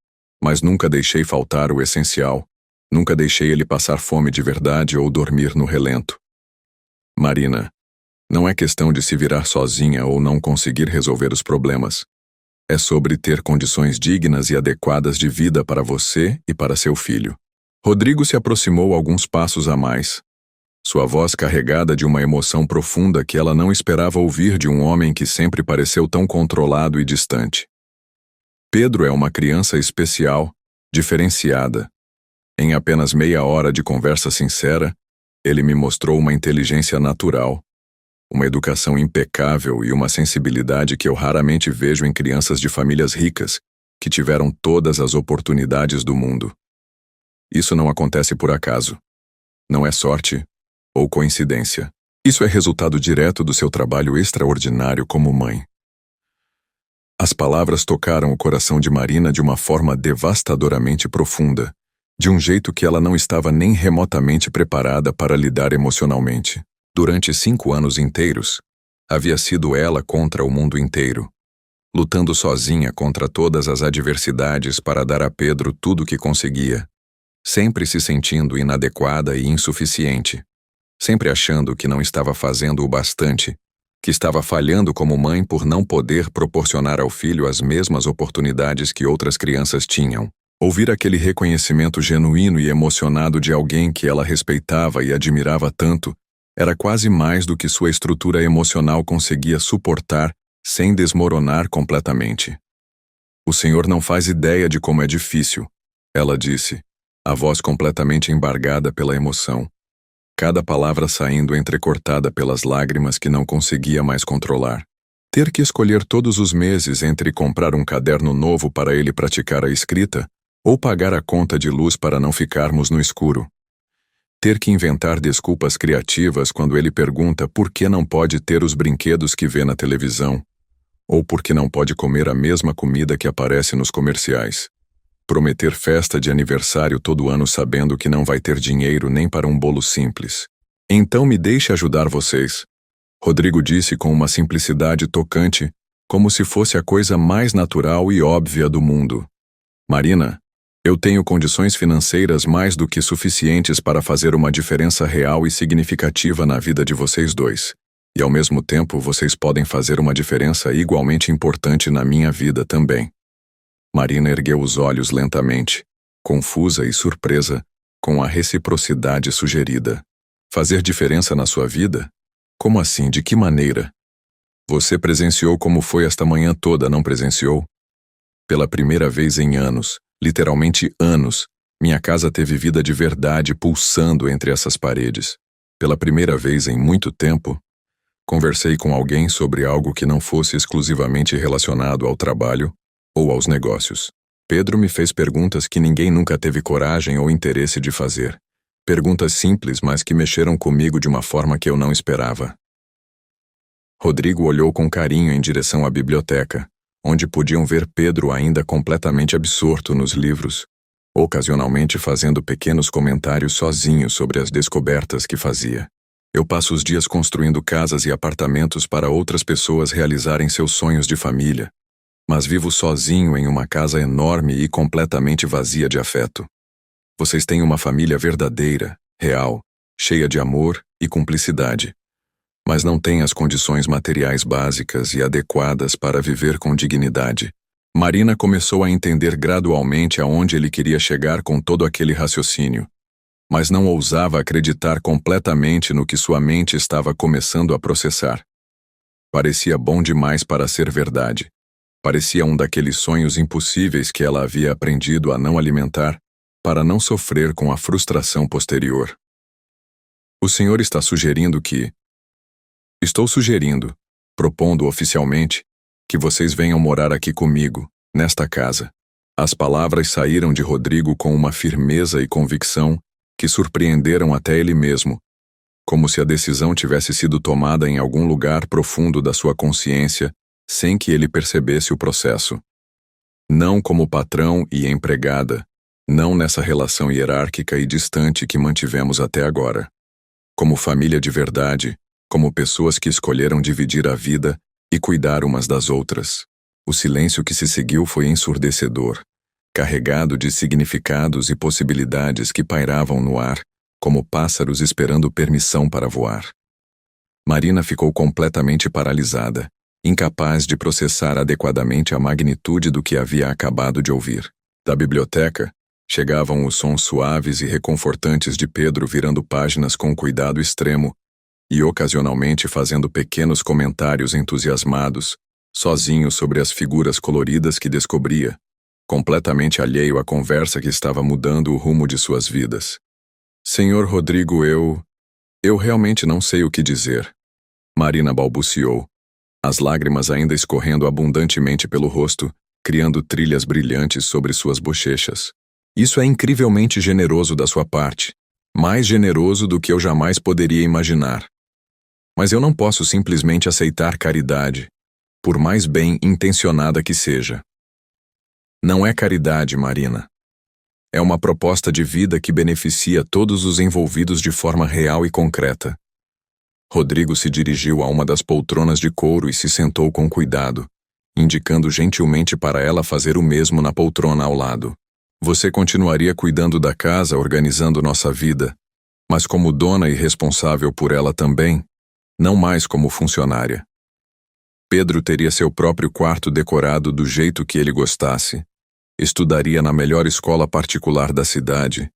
mas nunca deixei faltar o essencial, nunca deixei ele passar fome de verdade ou dormir no relento. Marina, não é questão de se virar sozinha ou não conseguir resolver os problemas. É sobre ter condições dignas e adequadas de vida para você e para seu filho. Rodrigo se aproximou alguns passos a mais, sua voz carregada de uma emoção profunda que ela não esperava ouvir de um homem que sempre pareceu tão controlado e distante. Pedro é uma criança especial, diferenciada. Em apenas meia hora de conversa sincera, ele me mostrou uma inteligência natural, uma educação impecável e uma sensibilidade que eu raramente vejo em crianças de famílias ricas, que tiveram todas as oportunidades do mundo. Isso não acontece por acaso. Não é sorte ou coincidência. Isso é resultado direto do seu trabalho extraordinário como mãe. As palavras tocaram o coração de Marina de uma forma devastadoramente profunda, de um jeito que ela não estava nem remotamente preparada para lidar emocionalmente. Durante 5 anos inteiros, havia sido ela contra o mundo inteiro, lutando sozinha contra todas as adversidades para dar a Pedro tudo o que conseguia, sempre se sentindo inadequada e insuficiente, sempre achando que não estava fazendo o bastante, que estava falhando como mãe por não poder proporcionar ao filho as mesmas oportunidades que outras crianças tinham. Ouvir aquele reconhecimento genuíno e emocionado de alguém que ela respeitava e admirava tanto Era quase mais do que sua estrutura emocional conseguia suportar sem desmoronar completamente. O senhor não faz ideia de como é difícil, ela disse, a voz completamente embargada pela emoção, cada palavra saindo entrecortada pelas lágrimas que não conseguia mais controlar. Ter que escolher todos os meses entre comprar um caderno novo para ele praticar a escrita ou pagar a conta de luz para não ficarmos no escuro. Ter que inventar desculpas criativas quando ele pergunta por que não pode ter os brinquedos que vê na televisão, ou por que não pode comer a mesma comida que aparece nos comerciais. Prometer festa de aniversário todo ano sabendo que não vai ter dinheiro nem para um bolo simples. Então me deixe ajudar vocês, Rodrigo disse com uma simplicidade tocante, como se fosse a coisa mais natural e óbvia do mundo. Marina, eu tenho condições financeiras mais do que suficientes para fazer uma diferença real e significativa na vida de vocês dois. E ao mesmo tempo vocês podem fazer uma diferença igualmente importante na minha vida também. Marina ergueu os olhos lentamente, confusa e surpresa, com a reciprocidade sugerida. Fazer diferença na sua vida? Como assim? De que maneira? Você presenciou como foi esta manhã toda, não presenciou? Pela primeira vez em anos, literalmente anos, minha casa teve vida de verdade pulsando entre essas paredes. Pela primeira vez em muito tempo, conversei com alguém sobre algo que não fosse exclusivamente relacionado ao trabalho ou aos negócios. Pedro me fez perguntas que ninguém nunca teve coragem ou interesse de fazer. Perguntas simples, mas que mexeram comigo de uma forma que eu não esperava. Rodrigo olhou com carinho em direção à biblioteca, onde podiam ver Pedro ainda completamente absorto nos livros, ocasionalmente fazendo pequenos comentários sozinho sobre as descobertas que fazia. Eu passo os dias construindo casas e apartamentos para outras pessoas realizarem seus sonhos de família, mas vivo sozinho em uma casa enorme e completamente vazia de afeto. Vocês têm uma família verdadeira, real, cheia de amor e cumplicidade, mas não têm as condições materiais básicas e adequadas para viver com dignidade. Marina começou a entender gradualmente aonde ele queria chegar com todo aquele raciocínio, mas não ousava acreditar completamente no que sua mente estava começando a processar. Parecia bom demais para ser verdade. Parecia um daqueles sonhos impossíveis que ela havia aprendido a não alimentar, para não sofrer com a frustração posterior. O senhor está sugerindo que... Estou sugerindo, propondo oficialmente, que vocês venham morar aqui comigo, nesta casa. As palavras saíram de Rodrigo com uma firmeza e convicção que surpreenderam até ele mesmo, como se a decisão tivesse sido tomada em algum lugar profundo da sua consciência, sem que ele percebesse o processo. Não como patrão e empregada, não nessa relação hierárquica e distante que mantivemos até agora. Como família de verdade, como pessoas que escolheram dividir a vida e cuidar umas das outras. O silêncio que se seguiu foi ensurdecedor, carregado de significados e possibilidades que pairavam no ar, como pássaros esperando permissão para voar. Marina ficou completamente paralisada, incapaz de processar adequadamente a magnitude do que havia acabado de ouvir. Da biblioteca, chegavam os sons suaves e reconfortantes de Pedro virando páginas com cuidado extremo e ocasionalmente fazendo pequenos comentários entusiasmados, sozinho sobre as figuras coloridas que descobria, completamente alheio à conversa que estava mudando o rumo de suas vidas. Senhor Rodrigo, eu realmente não sei o que dizer. Marina balbuciou, as lágrimas ainda escorrendo abundantemente pelo rosto, criando trilhas brilhantes sobre suas bochechas. Isso é incrivelmente generoso da sua parte, mais generoso do que eu jamais poderia imaginar. Mas eu não posso simplesmente aceitar caridade, por mais bem intencionada que seja. Não é caridade, Marina. É uma proposta de vida que beneficia todos os envolvidos de forma real e concreta. Rodrigo se dirigiu a uma das poltronas de couro e se sentou com cuidado, indicando gentilmente para ela fazer o mesmo na poltrona ao lado. Você continuaria cuidando da casa, organizando nossa vida, mas como dona e responsável por ela também, não mais como funcionária. Pedro teria seu próprio quarto decorado do jeito que ele gostasse, estudaria na melhor escola particular da cidade,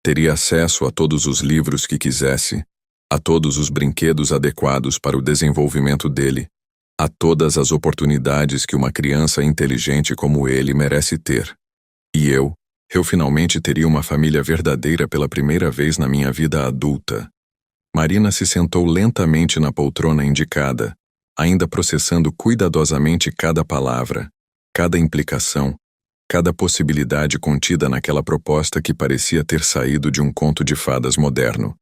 teria acesso a todos os livros que quisesse, a todos os brinquedos adequados para o desenvolvimento dele, a todas as oportunidades que uma criança inteligente como ele merece ter. E eu finalmente teria uma família verdadeira pela primeira vez na minha vida adulta. Marina se sentou lentamente na poltrona indicada, ainda processando cuidadosamente cada palavra, cada implicação, cada possibilidade contida naquela proposta que parecia ter saído de um conto de fadas moderno.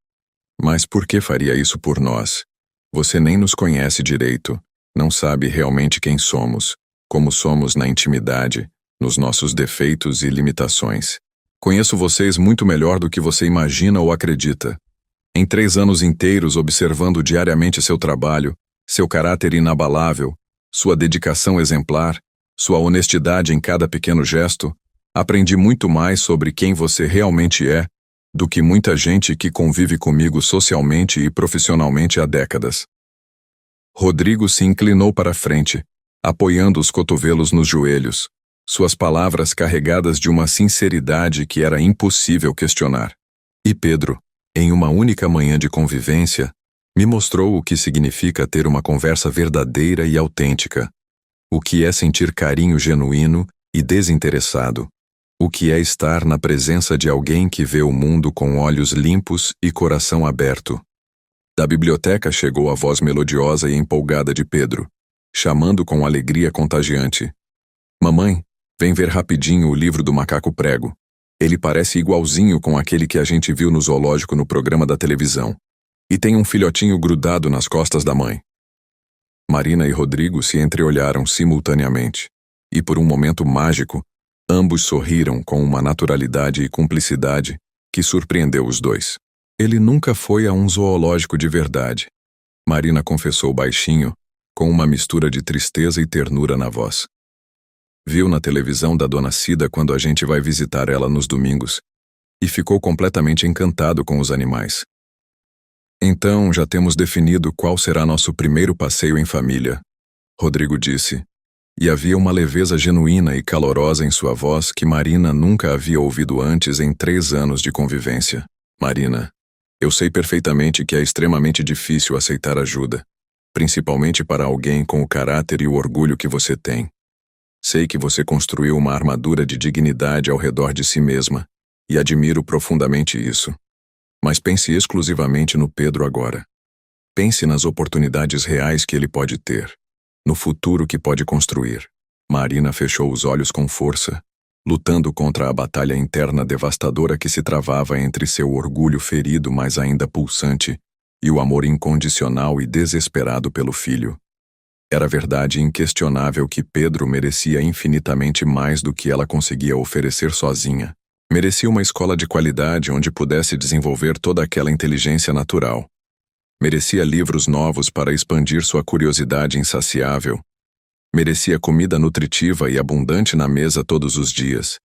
Mas por que faria isso por nós? Você nem nos conhece direito, não sabe realmente quem somos, como somos na intimidade, nos nossos defeitos e limitações. Conheço vocês muito melhor do que você imagina ou acredita. Em 3 anos inteiros observando diariamente seu trabalho, seu caráter inabalável, sua dedicação exemplar, sua honestidade em cada pequeno gesto, aprendi muito mais sobre quem você realmente é do que muita gente que convive comigo socialmente e profissionalmente há décadas. Rodrigo se inclinou para a frente, apoiando os cotovelos nos joelhos, suas palavras carregadas de uma sinceridade que era impossível questionar. E Pedro, em uma única manhã de convivência, me mostrou o que significa ter uma conversa verdadeira e autêntica, o que é sentir carinho genuíno e desinteressado, o que é estar na presença de alguém que vê o mundo com olhos limpos e coração aberto. Da biblioteca chegou a voz melodiosa e empolgada de Pedro, chamando com alegria contagiante. Mamãe, vem ver rapidinho o livro do macaco prego. Ele parece igualzinho com aquele que a gente viu no zoológico no programa da televisão. E tem um filhotinho grudado nas costas da mãe. Marina e Rodrigo se entreolharam simultaneamente, e por um momento mágico, ambos sorriram com uma naturalidade e cumplicidade que surpreendeu os dois. Ele nunca foi a um zoológico de verdade, Marina confessou baixinho, com uma mistura de tristeza e ternura na voz. Viu na televisão da Dona Cida quando a gente vai visitar ela nos domingos, e ficou completamente encantado com os animais. Então, já temos definido qual será nosso primeiro passeio em família, Rodrigo disse, e havia uma leveza genuína e calorosa em sua voz que Marina nunca havia ouvido antes em 3 anos de convivência. Marina, eu sei perfeitamente que é extremamente difícil aceitar ajuda, principalmente para alguém com o caráter e o orgulho que você tem. Sei que você construiu uma armadura de dignidade ao redor de si mesma, e admiro profundamente isso. Mas pense exclusivamente no Pedro agora. Pense nas oportunidades reais que ele pode ter, no futuro que pode construir. Marina fechou os olhos com força, lutando contra a batalha interna devastadora que se travava entre seu orgulho ferido, mas ainda pulsante, e o amor incondicional e desesperado pelo filho. Era verdade inquestionável que Pedro merecia infinitamente mais do que ela conseguia oferecer sozinha. Merecia uma escola de qualidade onde pudesse desenvolver toda aquela inteligência natural. Merecia livros novos para expandir sua curiosidade insaciável. Merecia comida nutritiva e abundante na mesa todos os dias.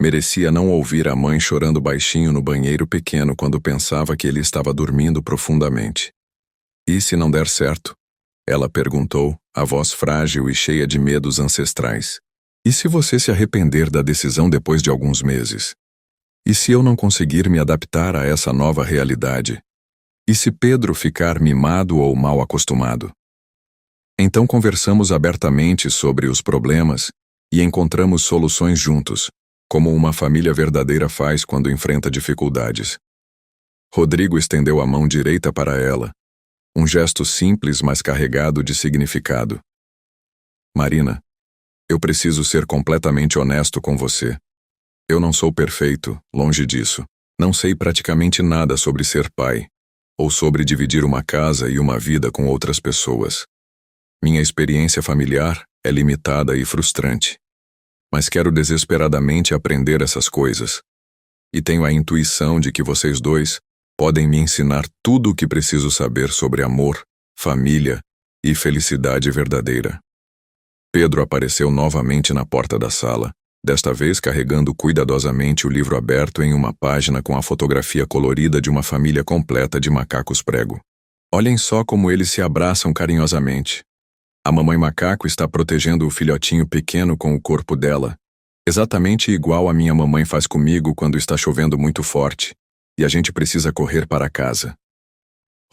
Merecia não ouvir a mãe chorando baixinho no banheiro pequeno quando pensava que ele estava dormindo profundamente. E se não der certo? Ela perguntou, a voz frágil e cheia de medos ancestrais. E se você se arrepender da decisão depois de alguns meses? E se eu não conseguir me adaptar a essa nova realidade? E se Pedro ficar mimado ou mal acostumado? Então conversamos abertamente sobre os problemas e encontramos soluções juntos, como uma família verdadeira faz quando enfrenta dificuldades. Rodrigo estendeu a mão direita para ela, um gesto simples, mas carregado de significado. Marina, eu preciso ser completamente honesto com você. Eu não sou perfeito, longe disso. Não sei praticamente nada sobre ser pai, ou sobre dividir uma casa e uma vida com outras pessoas. Minha experiência familiar é limitada e frustrante. Mas quero desesperadamente aprender essas coisas. E tenho a intuição de que vocês dois podem me ensinar tudo o que preciso saber sobre amor, família e felicidade verdadeira. Pedro apareceu novamente na porta da sala, desta vez carregando cuidadosamente o livro aberto em uma página com a fotografia colorida de uma família completa de macacos prego. Olhem só como eles se abraçam carinhosamente. A mamãe macaco está protegendo o filhotinho pequeno com o corpo dela, exatamente igual a minha mamãe faz comigo quando está chovendo muito forte, e a gente precisa correr para casa.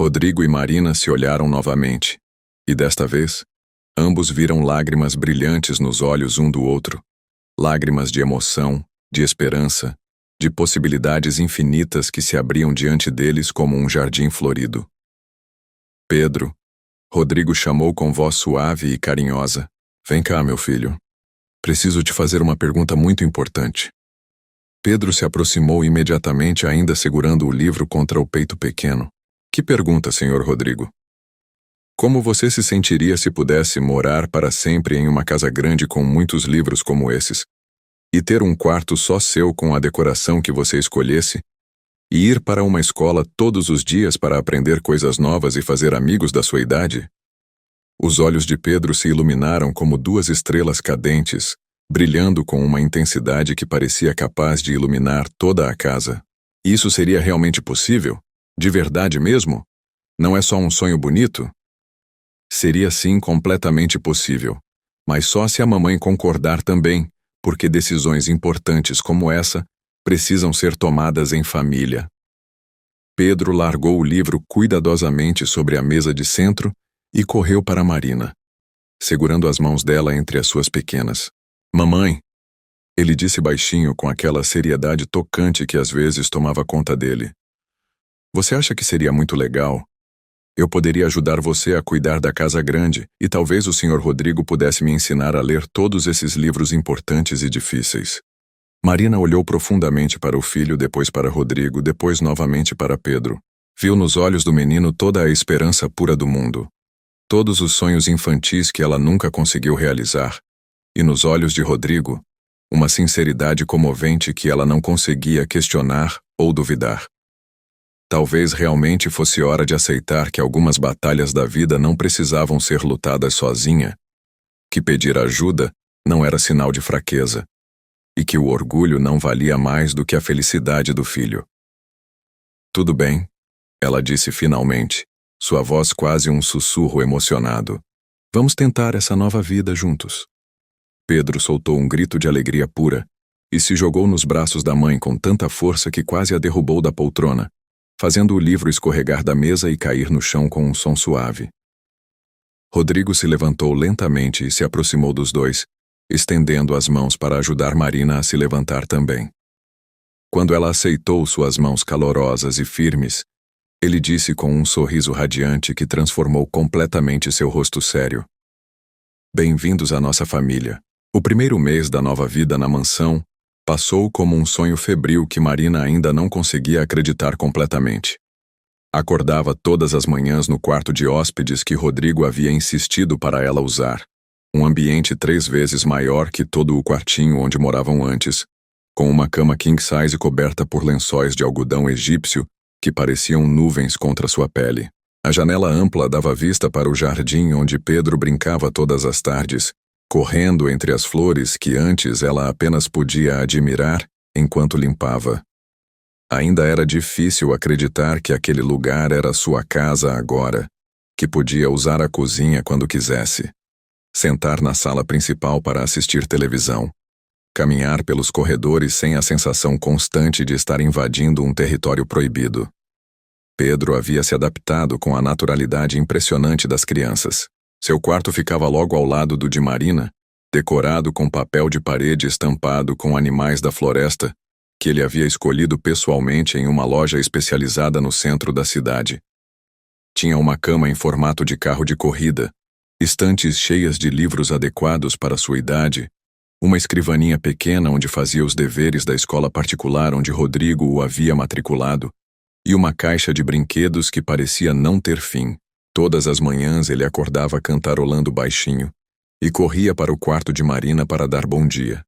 Rodrigo e Marina se olharam novamente, e desta vez, ambos viram lágrimas brilhantes nos olhos um do outro, lágrimas de emoção, de esperança, de possibilidades infinitas que se abriam diante deles como um jardim florido. Pedro, Rodrigo chamou com voz suave e carinhosa. Vem cá, meu filho. Preciso te fazer uma pergunta muito importante. Pedro se aproximou imediatamente, ainda segurando o livro contra o peito pequeno. Que pergunta, senhor Rodrigo? Como você se sentiria se pudesse morar para sempre em uma casa grande com muitos livros como esses, e ter um quarto só seu com a decoração que você escolhesse, e ir para uma escola todos os dias para aprender coisas novas e fazer amigos da sua idade? Os olhos de Pedro se iluminaram como duas estrelas cadentes, brilhando com uma intensidade que parecia capaz de iluminar toda a casa. Isso seria realmente possível? De verdade mesmo? Não é só um sonho bonito? Seria sim completamente possível, mas só se a mamãe concordar também, porque decisões importantes como essa precisam ser tomadas em família. Pedro largou o livro cuidadosamente sobre a mesa de centro e correu para Marina, segurando as mãos dela entre as suas pequenas. Mamãe, ele disse baixinho com aquela seriedade tocante que às vezes tomava conta dele. Você acha que seria muito legal? Eu poderia ajudar você a cuidar da casa grande e talvez o Sr. Rodrigo pudesse me ensinar a ler todos esses livros importantes e difíceis. Marina olhou profundamente para o filho, depois para Rodrigo, depois novamente para Pedro. Viu nos olhos do menino toda a esperança pura do mundo. Todos os sonhos infantis que ela nunca conseguiu realizar. E nos olhos de Rodrigo, uma sinceridade comovente que ela não conseguia questionar ou duvidar. Talvez realmente fosse hora de aceitar que algumas batalhas da vida não precisavam ser lutadas sozinha, que pedir ajuda não era sinal de fraqueza, e que o orgulho não valia mais do que a felicidade do filho. Tudo bem, ela disse finalmente, sua voz quase um sussurro emocionado. Vamos tentar essa nova vida juntos. Pedro soltou um grito de alegria pura e se jogou nos braços da mãe com tanta força que quase a derrubou da poltrona, fazendo o livro escorregar da mesa e cair no chão com um som suave. Rodrigo se levantou lentamente e se aproximou dos dois, estendendo as mãos para ajudar Marina a se levantar também. Quando ela aceitou suas mãos calorosas e firmes, ele disse com um sorriso radiante que transformou completamente seu rosto sério. Bem-vindos à nossa família. O primeiro mês da nova vida na mansão passou como um sonho febril que Marina ainda não conseguia acreditar completamente. Acordava todas as manhãs no quarto de hóspedes que Rodrigo havia insistido para ela usar, um ambiente 3 vezes maior que todo o quartinho onde moravam antes, com uma cama king size coberta por lençóis de algodão egípcio que pareciam nuvens contra sua pele. A janela ampla dava vista para o jardim onde Pedro brincava todas as tardes, correndo entre as flores que antes ela apenas podia admirar enquanto limpava. Ainda era difícil acreditar que aquele lugar era sua casa agora, que podia usar a cozinha quando quisesse, sentar na sala principal para assistir televisão, caminhar pelos corredores sem a sensação constante de estar invadindo um território proibido. Pedro havia se adaptado com a naturalidade impressionante das crianças. Seu quarto ficava logo ao lado do de Marina, decorado com papel de parede estampado com animais da floresta, que ele havia escolhido pessoalmente em uma loja especializada no centro da cidade. Tinha uma cama em formato de carro de corrida, estantes cheias de livros adequados para sua idade, uma escrivaninha pequena onde fazia os deveres da escola particular onde Rodrigo o havia matriculado, e uma caixa de brinquedos que parecia não ter fim. Todas as manhãs ele acordava cantarolando baixinho e corria para o quarto de Marina para dar bom dia.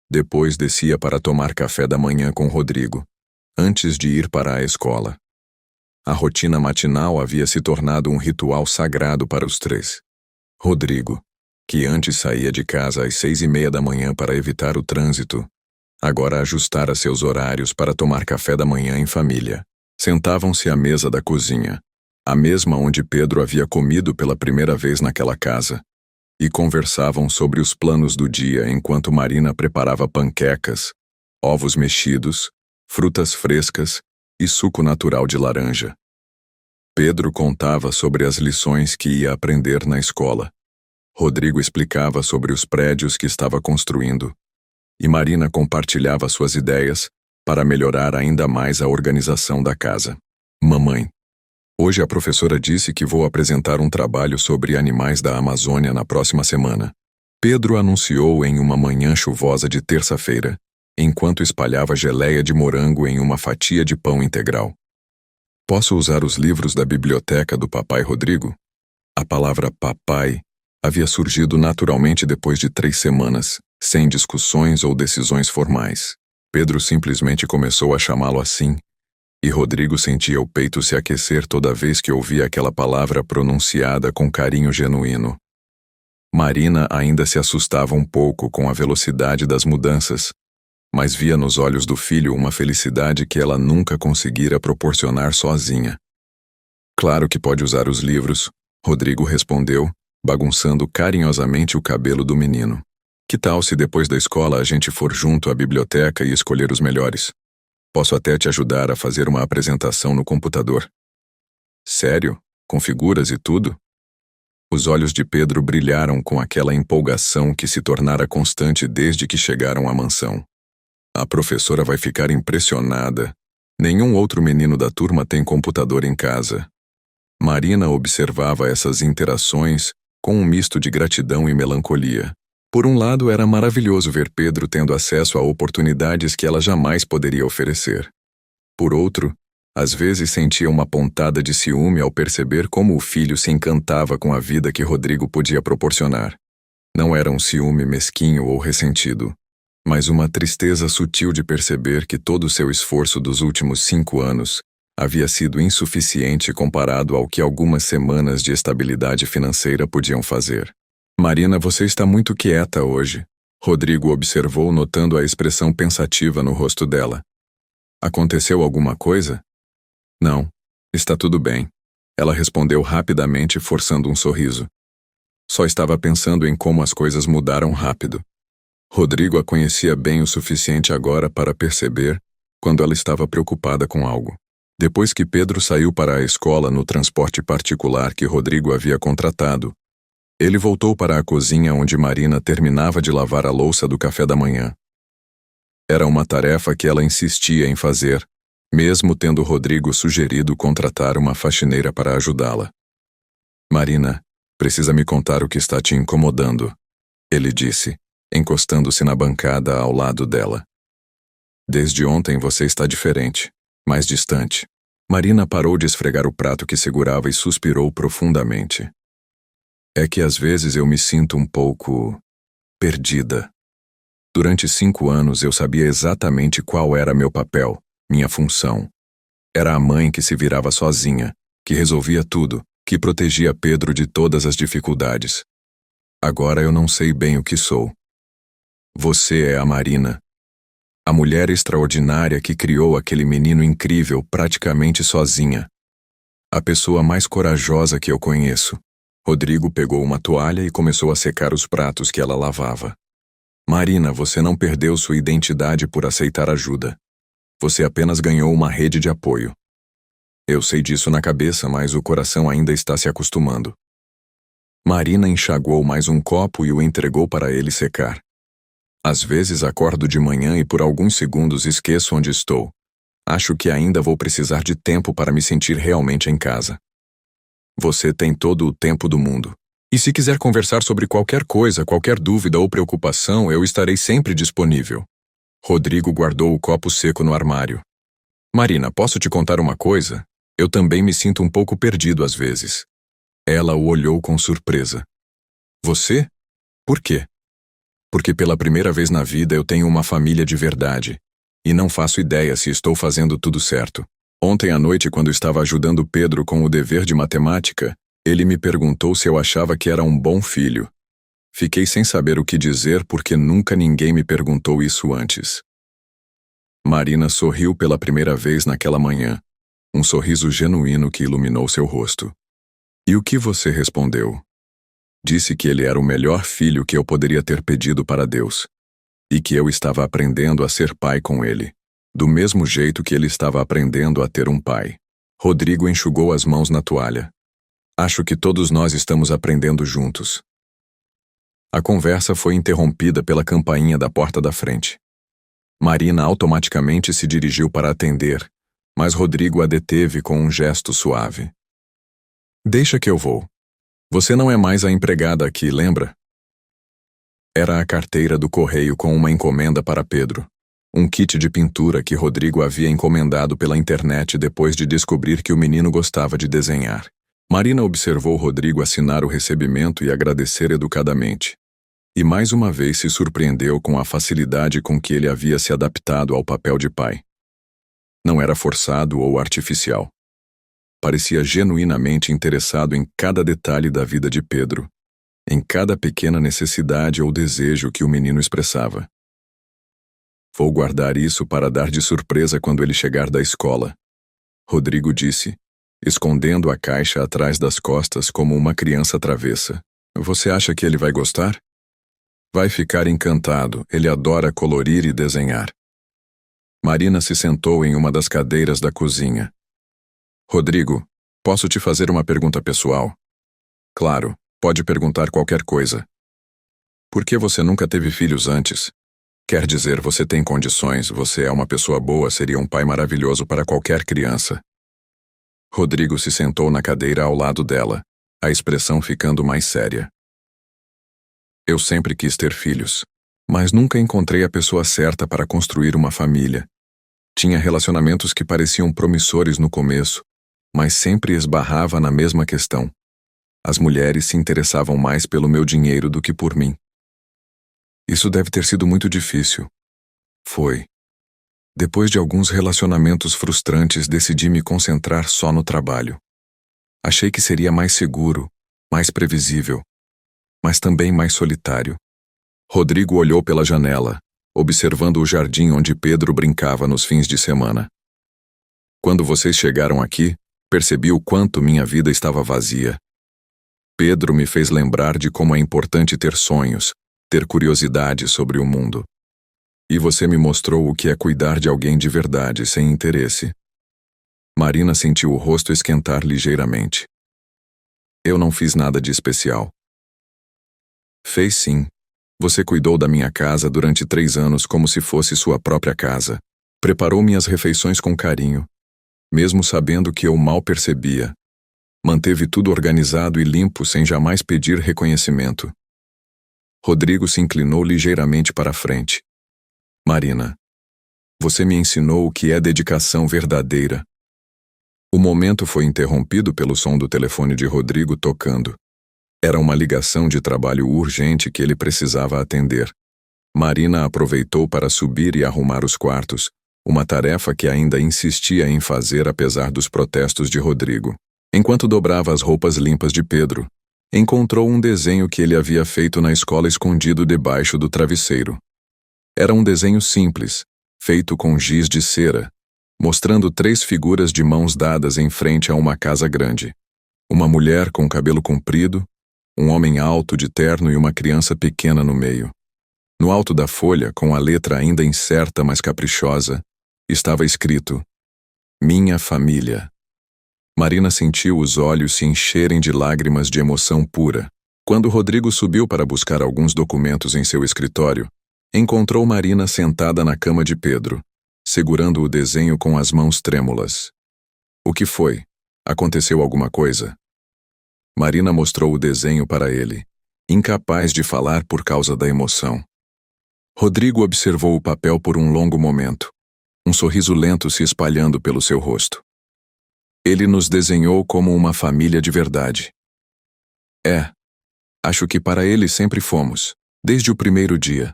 Depois descia para tomar café da manhã com Rodrigo, antes de ir para a escola. A rotina matinal havia se tornado um ritual sagrado para os três. Rodrigo, que antes saía de casa às 6:30 da manhã para evitar o trânsito, agora ajustara seus horários para tomar café da manhã em família. Sentavam-se à mesa da cozinha, a mesma onde Pedro havia comido pela primeira vez naquela casa, e conversavam sobre os planos do dia enquanto Marina preparava panquecas, ovos mexidos, frutas frescas e suco natural de laranja. Pedro contava sobre as lições que ia aprender na escola. Rodrigo explicava sobre os prédios que estava construindo. E Marina compartilhava suas ideias para melhorar ainda mais a organização da casa. Mamãe, hoje a professora disse que vou apresentar um trabalho sobre animais da Amazônia na próxima semana. Pedro anunciou em uma manhã chuvosa de terça-feira, enquanto espalhava geleia de morango em uma fatia de pão integral. Posso usar os livros da biblioteca do papai Rodrigo? A palavra papai havia surgido naturalmente depois de 3 semanas, sem discussões ou decisões formais. Pedro simplesmente começou a chamá-lo assim, e Rodrigo sentia o peito se aquecer toda vez que ouvia aquela palavra pronunciada com carinho genuíno. Marina ainda se assustava um pouco com a velocidade das mudanças, mas via nos olhos do filho uma felicidade que ela nunca conseguira proporcionar sozinha. Claro que pode usar os livros, Rodrigo respondeu, bagunçando carinhosamente o cabelo do menino. Que tal se depois da escola a gente for junto à biblioteca e escolher os melhores? Posso até te ajudar a fazer uma apresentação no computador. Sério? Com figuras e tudo? Os olhos de Pedro brilharam com aquela empolgação que se tornara constante desde que chegaram à mansão. A professora vai ficar impressionada. Nenhum outro menino da turma tem computador em casa. Marina observava essas interações com um misto de gratidão e melancolia. Por um lado, era maravilhoso ver Pedro tendo acesso a oportunidades que ela jamais poderia oferecer. Por outro, às vezes sentia uma pontada de ciúme ao perceber como o filho se encantava com a vida que Rodrigo podia proporcionar. Não era um ciúme mesquinho ou ressentido, mas uma tristeza sutil de perceber que todo o seu esforço dos últimos 5 anos havia sido insuficiente comparado ao que algumas semanas de estabilidade financeira podiam fazer. Marina, você está muito quieta hoje, Rodrigo observou notando a expressão pensativa no rosto dela. Aconteceu alguma coisa? Não, está tudo bem. Ela respondeu rapidamente, forçando um sorriso. Só estava pensando em como as coisas mudaram rápido. Rodrigo a conhecia bem o suficiente agora para perceber quando ela estava preocupada com algo. Depois que Pedro saiu para a escola no transporte particular que Rodrigo havia contratado, ele voltou para a cozinha onde Marina terminava de lavar a louça do café da manhã. Era uma tarefa que ela insistia em fazer, mesmo tendo Rodrigo sugerido contratar uma faxineira para ajudá-la. Marina, precisa me contar o que está te incomodando, ele disse, encostando-se na bancada ao lado dela. Desde ontem você está diferente, mais distante. Marina parou de esfregar o prato que segurava e suspirou profundamente. É que às vezes eu me sinto um pouco perdida. Durante 5 anos eu sabia exatamente qual era meu papel, minha função. Era a mãe que se virava sozinha, que resolvia tudo, que protegia Pedro de todas as dificuldades. Agora eu não sei bem o que sou. Você é a Marina. A mulher extraordinária que criou aquele menino incrível praticamente sozinha. A pessoa mais corajosa que eu conheço. Rodrigo pegou uma toalha e começou a secar os pratos que ela lavava. Marina, você não perdeu sua identidade por aceitar ajuda. Você apenas ganhou uma rede de apoio. Eu sei disso na cabeça, mas o coração ainda está se acostumando. Marina enxaguou mais um copo e o entregou para ele secar. Às vezes acordo de manhã e por alguns segundos esqueço onde estou. Acho que ainda vou precisar de tempo para me sentir realmente em casa. Você tem todo o tempo do mundo. E se quiser conversar sobre qualquer coisa, qualquer dúvida ou preocupação, eu estarei sempre disponível. Rodrigo guardou o copo seco no armário. Marina, posso te contar uma coisa? Eu também me sinto um pouco perdido às vezes. Ela o olhou com surpresa. Você? Por quê? Porque pela primeira vez na vida eu tenho uma família de verdade. E não faço ideia se estou fazendo tudo certo. Ontem à noite, quando estava ajudando Pedro com o dever de matemática, ele me perguntou se eu achava que era um bom filho. Fiquei sem saber o que dizer porque nunca ninguém me perguntou isso antes. Marina sorriu pela primeira vez naquela manhã, um sorriso genuíno que iluminou seu rosto. E o que você respondeu? Disse que ele era o melhor filho que eu poderia ter pedido para Deus, e que eu estava aprendendo a ser pai com ele, do mesmo jeito que ele estava aprendendo a ter um pai. Rodrigo enxugou as mãos na toalha. Acho que todos nós estamos aprendendo juntos. A conversa foi interrompida pela campainha da porta da frente. Marina automaticamente se dirigiu para atender, mas Rodrigo a deteve com um gesto suave. Deixa que eu vou. Você não é mais a empregada aqui, lembra? Era a carteira do correio com uma encomenda para Pedro. Um kit de pintura que Rodrigo havia encomendado pela internet depois de descobrir que o menino gostava de desenhar. Marina observou Rodrigo assinar o recebimento e agradecer educadamente. E mais uma vez se surpreendeu com a facilidade com que ele havia se adaptado ao papel de pai. Não era forçado ou artificial. Parecia genuinamente interessado em cada detalhe da vida de Pedro, em cada pequena necessidade ou desejo que o menino expressava. Vou guardar isso para dar de surpresa quando ele chegar da escola, Rodrigo disse, escondendo a caixa atrás das costas como uma criança travessa. Você acha que ele vai gostar? Vai ficar encantado, ele adora colorir e desenhar. Marina se sentou em uma das cadeiras da cozinha. Rodrigo, posso te fazer uma pergunta pessoal? Claro, pode perguntar qualquer coisa. Por que você nunca teve filhos antes? Quer dizer, você tem condições, você é uma pessoa boa, seria um pai maravilhoso para qualquer criança. Rodrigo se sentou na cadeira ao lado dela, a expressão ficando mais séria. Eu sempre quis ter filhos, mas nunca encontrei a pessoa certa para construir uma família. Tinha relacionamentos que pareciam promissores no começo, mas sempre esbarrava na mesma questão. As mulheres se interessavam mais pelo meu dinheiro do que por mim. Isso deve ter sido muito difícil. Foi. Depois de alguns relacionamentos frustrantes, decidi me concentrar só no trabalho. Achei que seria mais seguro, mais previsível, mas também mais solitário. Rodrigo olhou pela janela, observando o jardim onde Pedro brincava nos fins de semana. Quando vocês chegaram aqui, percebi o quanto minha vida estava vazia. Pedro me fez lembrar de como é importante ter sonhos, ter curiosidade sobre o mundo. E você me mostrou o que é cuidar de alguém de verdade, sem interesse. Marina sentiu o rosto esquentar ligeiramente. Eu não fiz nada de especial. Fez sim. Você cuidou da minha casa durante 3 anos como se fosse sua própria casa. Preparou minhas refeições com carinho, mesmo sabendo que eu mal percebia. Manteve tudo organizado e limpo sem jamais pedir reconhecimento. Rodrigo se inclinou ligeiramente para a frente. Marina, você me ensinou o que é dedicação verdadeira. O momento foi interrompido pelo som do telefone de Rodrigo tocando. Era uma ligação de trabalho urgente que ele precisava atender. Marina aproveitou para subir e arrumar os quartos, uma tarefa que ainda insistia em fazer apesar dos protestos de Rodrigo. Enquanto dobrava as roupas limpas de Pedro, encontrou um desenho que ele havia feito na escola escondido debaixo do travesseiro. Era um desenho simples, feito com giz de cera, mostrando 3 figuras de mãos dadas em frente a uma casa grande. Uma mulher com cabelo comprido, um homem alto de terno e uma criança pequena no meio. No alto da folha, com a letra ainda incerta mas caprichosa, estava escrito: Minha família. Marina sentiu os olhos se encherem de lágrimas de emoção pura. Quando Rodrigo subiu para buscar alguns documentos em seu escritório, encontrou Marina sentada na cama de Pedro, segurando o desenho com as mãos trêmulas. O que foi? Aconteceu alguma coisa? Marina mostrou o desenho para ele, incapaz de falar por causa da emoção. Rodrigo observou o papel por um longo momento, um sorriso lento se espalhando pelo seu rosto. Ele nos desenhou como uma família de verdade. Acho que para ele sempre fomos, desde o primeiro dia.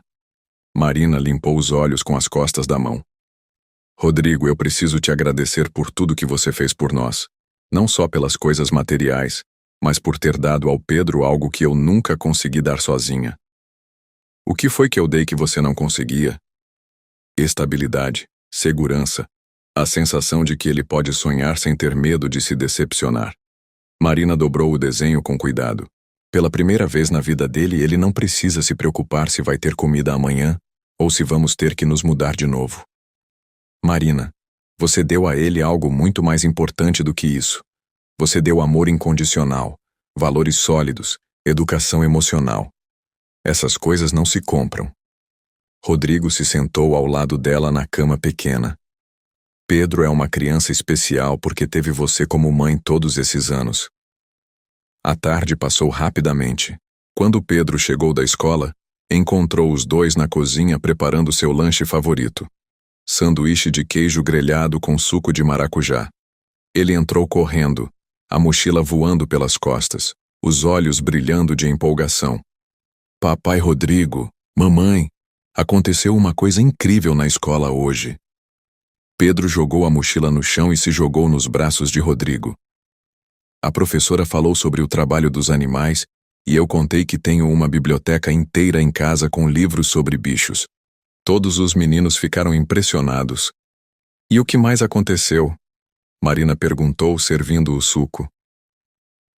Marina limpou os olhos com as costas da mão. Rodrigo, eu preciso te agradecer por tudo que você fez por nós, não só pelas coisas materiais, mas por ter dado ao Pedro algo que eu nunca consegui dar sozinha. O que foi que eu dei que você não conseguia? Estabilidade, segurança, a sensação de que ele pode sonhar sem ter medo de se decepcionar. Marina dobrou o desenho com cuidado. Pela primeira vez na vida dele, ele não precisa se preocupar se vai ter comida amanhã ou se vamos ter que nos mudar de novo. Marina, Você deu a ele algo muito mais importante do que isso. Você deu amor incondicional, valores sólidos, educação emocional. Essas coisas não se compram. Rodrigo se sentou ao lado dela na cama pequena. Pedro é uma criança especial porque teve você como mãe todos esses anos. A tarde passou rapidamente. Quando Pedro chegou da escola, encontrou os dois na cozinha preparando seu lanche favorito. Sanduíche de queijo grelhado com suco de maracujá. Ele entrou correndo, a mochila voando pelas costas, os olhos brilhando de empolgação. Papai Rodrigo, mamãe, aconteceu uma coisa incrível na escola hoje. Pedro jogou a mochila no chão e se jogou nos braços de Rodrigo. A professora falou sobre o trabalho dos animais e eu contei que tenho uma biblioteca inteira em casa com livros sobre bichos. Todos os meninos ficaram impressionados. E o que mais aconteceu? Marina perguntou, servindo o suco.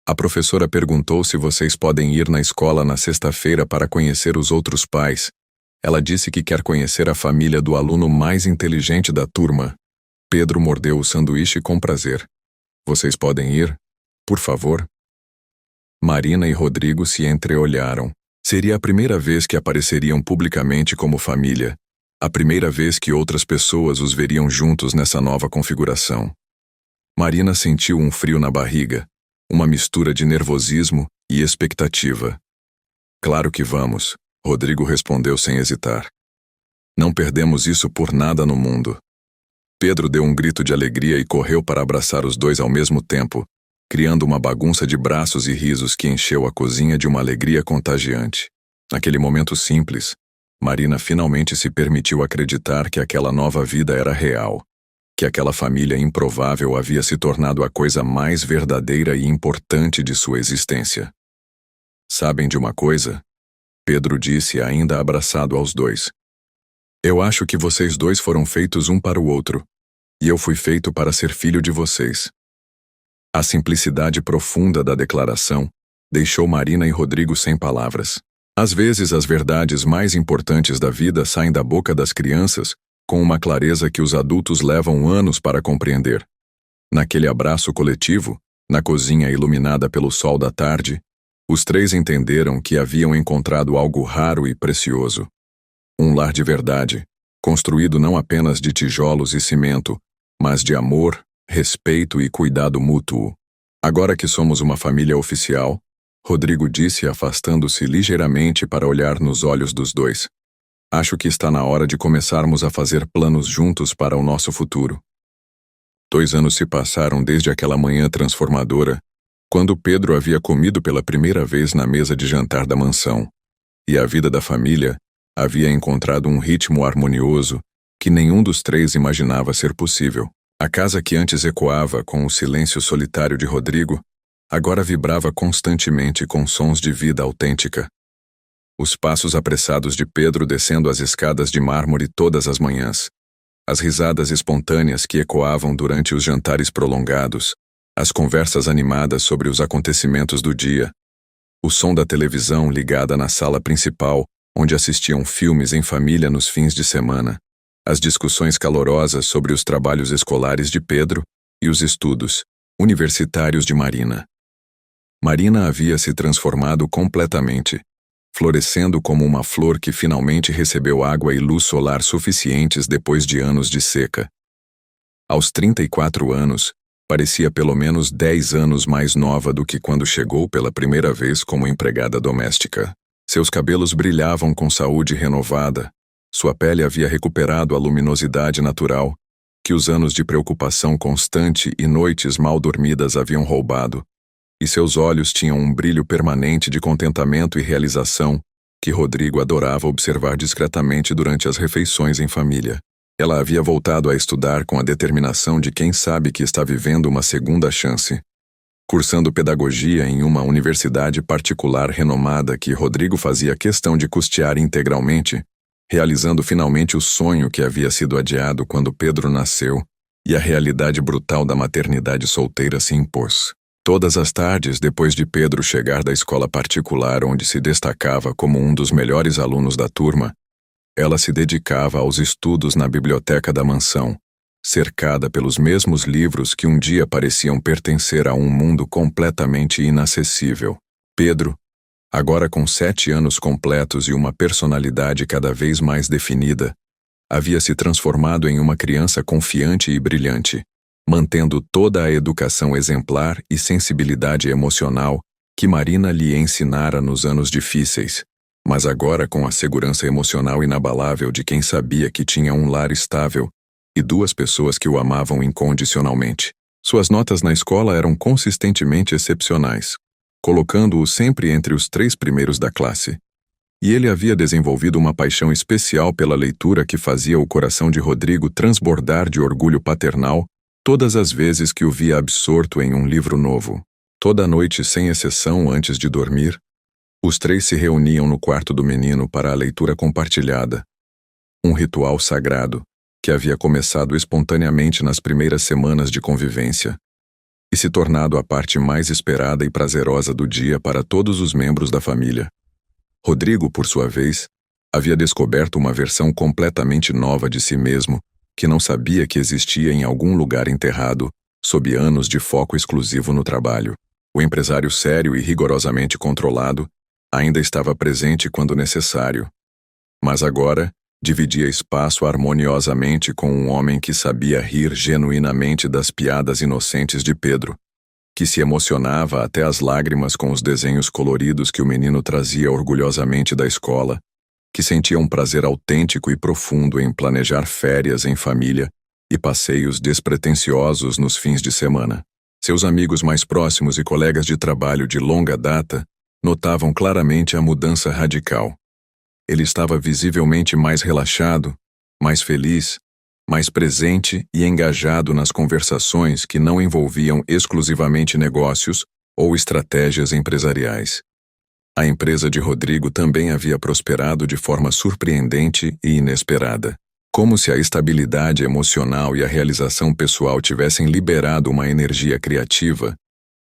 A professora perguntou se vocês podem ir na escola na sexta-feira para conhecer os outros pais. Ela disse que quer conhecer a família do aluno mais inteligente da turma. Pedro mordeu o sanduíche com prazer. Vocês podem ir? Por favor? Marina e Rodrigo se entreolharam. Seria a primeira vez que apareceriam publicamente como família. A primeira vez que outras pessoas os veriam juntos nessa nova configuração. Marina sentiu um frio na barriga, uma mistura de nervosismo e expectativa. Claro que vamos, Rodrigo respondeu sem hesitar. Não perdemos isso por nada no mundo. Pedro deu um grito de alegria e correu para abraçar os dois ao mesmo tempo, criando uma bagunça de braços e risos que encheu a cozinha de uma alegria contagiante. Naquele momento simples, Marina finalmente se permitiu acreditar que aquela nova vida era real, que aquela família improvável havia se tornado a coisa mais verdadeira e importante de sua existência. Sabem de uma coisa? Pedro disse, ainda abraçado aos dois. Eu acho que vocês dois foram feitos um para o outro, e eu fui feito para ser filho de vocês. A simplicidade profunda da declaração deixou Marina e Rodrigo sem palavras. Às vezes, as verdades mais importantes da vida saem da boca das crianças com uma clareza que os adultos levam anos para compreender. Naquele abraço coletivo, na cozinha iluminada pelo sol da tarde, os três entenderam que haviam encontrado algo raro e precioso. Um lar de verdade, construído não apenas de tijolos e cimento, mas de amor, respeito e cuidado mútuo. Agora que somos uma família oficial, Rodrigo disse afastando-se ligeiramente para olhar nos olhos dos dois. Acho que está na hora de começarmos a fazer planos juntos para o nosso futuro. 2 anos se passaram desde aquela manhã transformadora, quando Pedro havia comido pela primeira vez na mesa de jantar da mansão, e a vida da família havia encontrado um ritmo harmonioso que nenhum dos três imaginava ser possível. A casa que antes ecoava com o silêncio solitário de Rodrigo, agora vibrava constantemente com sons de vida autêntica. Os passos apressados de Pedro descendo as escadas de mármore todas as manhãs, as risadas espontâneas que ecoavam durante os jantares prolongados, as conversas animadas sobre os acontecimentos do dia, o som da televisão ligada na sala principal, onde assistiam filmes em família nos fins de semana, as discussões calorosas sobre os trabalhos escolares de Pedro e os estudos universitários de Marina. Marina havia se transformado completamente, florescendo como uma flor que finalmente recebeu água e luz solar suficientes depois de anos de seca. Aos 34 anos, parecia pelo menos 10 anos mais nova do que quando chegou pela primeira vez como empregada doméstica. Seus cabelos brilhavam com saúde renovada, sua pele havia recuperado a luminosidade natural, que os anos de preocupação constante e noites mal dormidas haviam roubado, e seus olhos tinham um brilho permanente de contentamento e realização que Rodrigo adorava observar discretamente durante as refeições em família. Ela havia voltado a estudar com a determinação de quem sabe que está vivendo uma segunda chance. Cursando pedagogia em uma universidade particular renomada que Rodrigo fazia questão de custear integralmente, realizando finalmente o sonho que havia sido adiado quando Pedro nasceu, e a realidade brutal da maternidade solteira se impôs. Todas as tardes, depois de Pedro chegar da escola particular onde se destacava como um dos melhores alunos da turma, ela se dedicava aos estudos na biblioteca da mansão, cercada pelos mesmos livros que um dia pareciam pertencer a um mundo completamente inacessível. Pedro, agora com 7 anos completos e uma personalidade cada vez mais definida, havia se transformado em uma criança confiante e brilhante, mantendo toda a educação exemplar e sensibilidade emocional que Marina lhe ensinara nos anos difíceis, mas agora com a segurança emocional inabalável de quem sabia que tinha um lar estável e 2 pessoas que o amavam incondicionalmente. Suas notas na escola eram consistentemente excepcionais, colocando-o sempre entre os 3 primeiros da classe. E ele havia desenvolvido uma paixão especial pela leitura que fazia o coração de Rodrigo transbordar de orgulho paternal todas as vezes que o via absorto em um livro novo. Toda noite, sem exceção, antes de dormir, os 3 se reuniam no quarto do menino para a leitura compartilhada, um ritual sagrado que havia começado espontaneamente nas primeiras semanas de convivência e se tornado a parte mais esperada e prazerosa do dia para todos os membros da família. Rodrigo, por sua vez, havia descoberto uma versão completamente nova de si mesmo que não sabia que existia em algum lugar enterrado, sob anos de foco exclusivo no trabalho. O empresário sério e rigorosamente controlado ainda estava presente quando necessário, mas agora dividia espaço harmoniosamente com um homem que sabia rir genuinamente das piadas inocentes de Pedro, que se emocionava até as lágrimas com os desenhos coloridos que o menino trazia orgulhosamente da escola, que sentia um prazer autêntico e profundo em planejar férias em família e passeios despretensiosos nos fins de semana. Seus amigos mais próximos e colegas de trabalho de longa data notavam claramente a mudança radical. Ele estava visivelmente mais relaxado, mais feliz, mais presente e engajado nas conversações que não envolviam exclusivamente negócios ou estratégias empresariais. A empresa de Rodrigo também havia prosperado de forma surpreendente e inesperada, como se a estabilidade emocional e a realização pessoal tivessem liberado uma energia criativa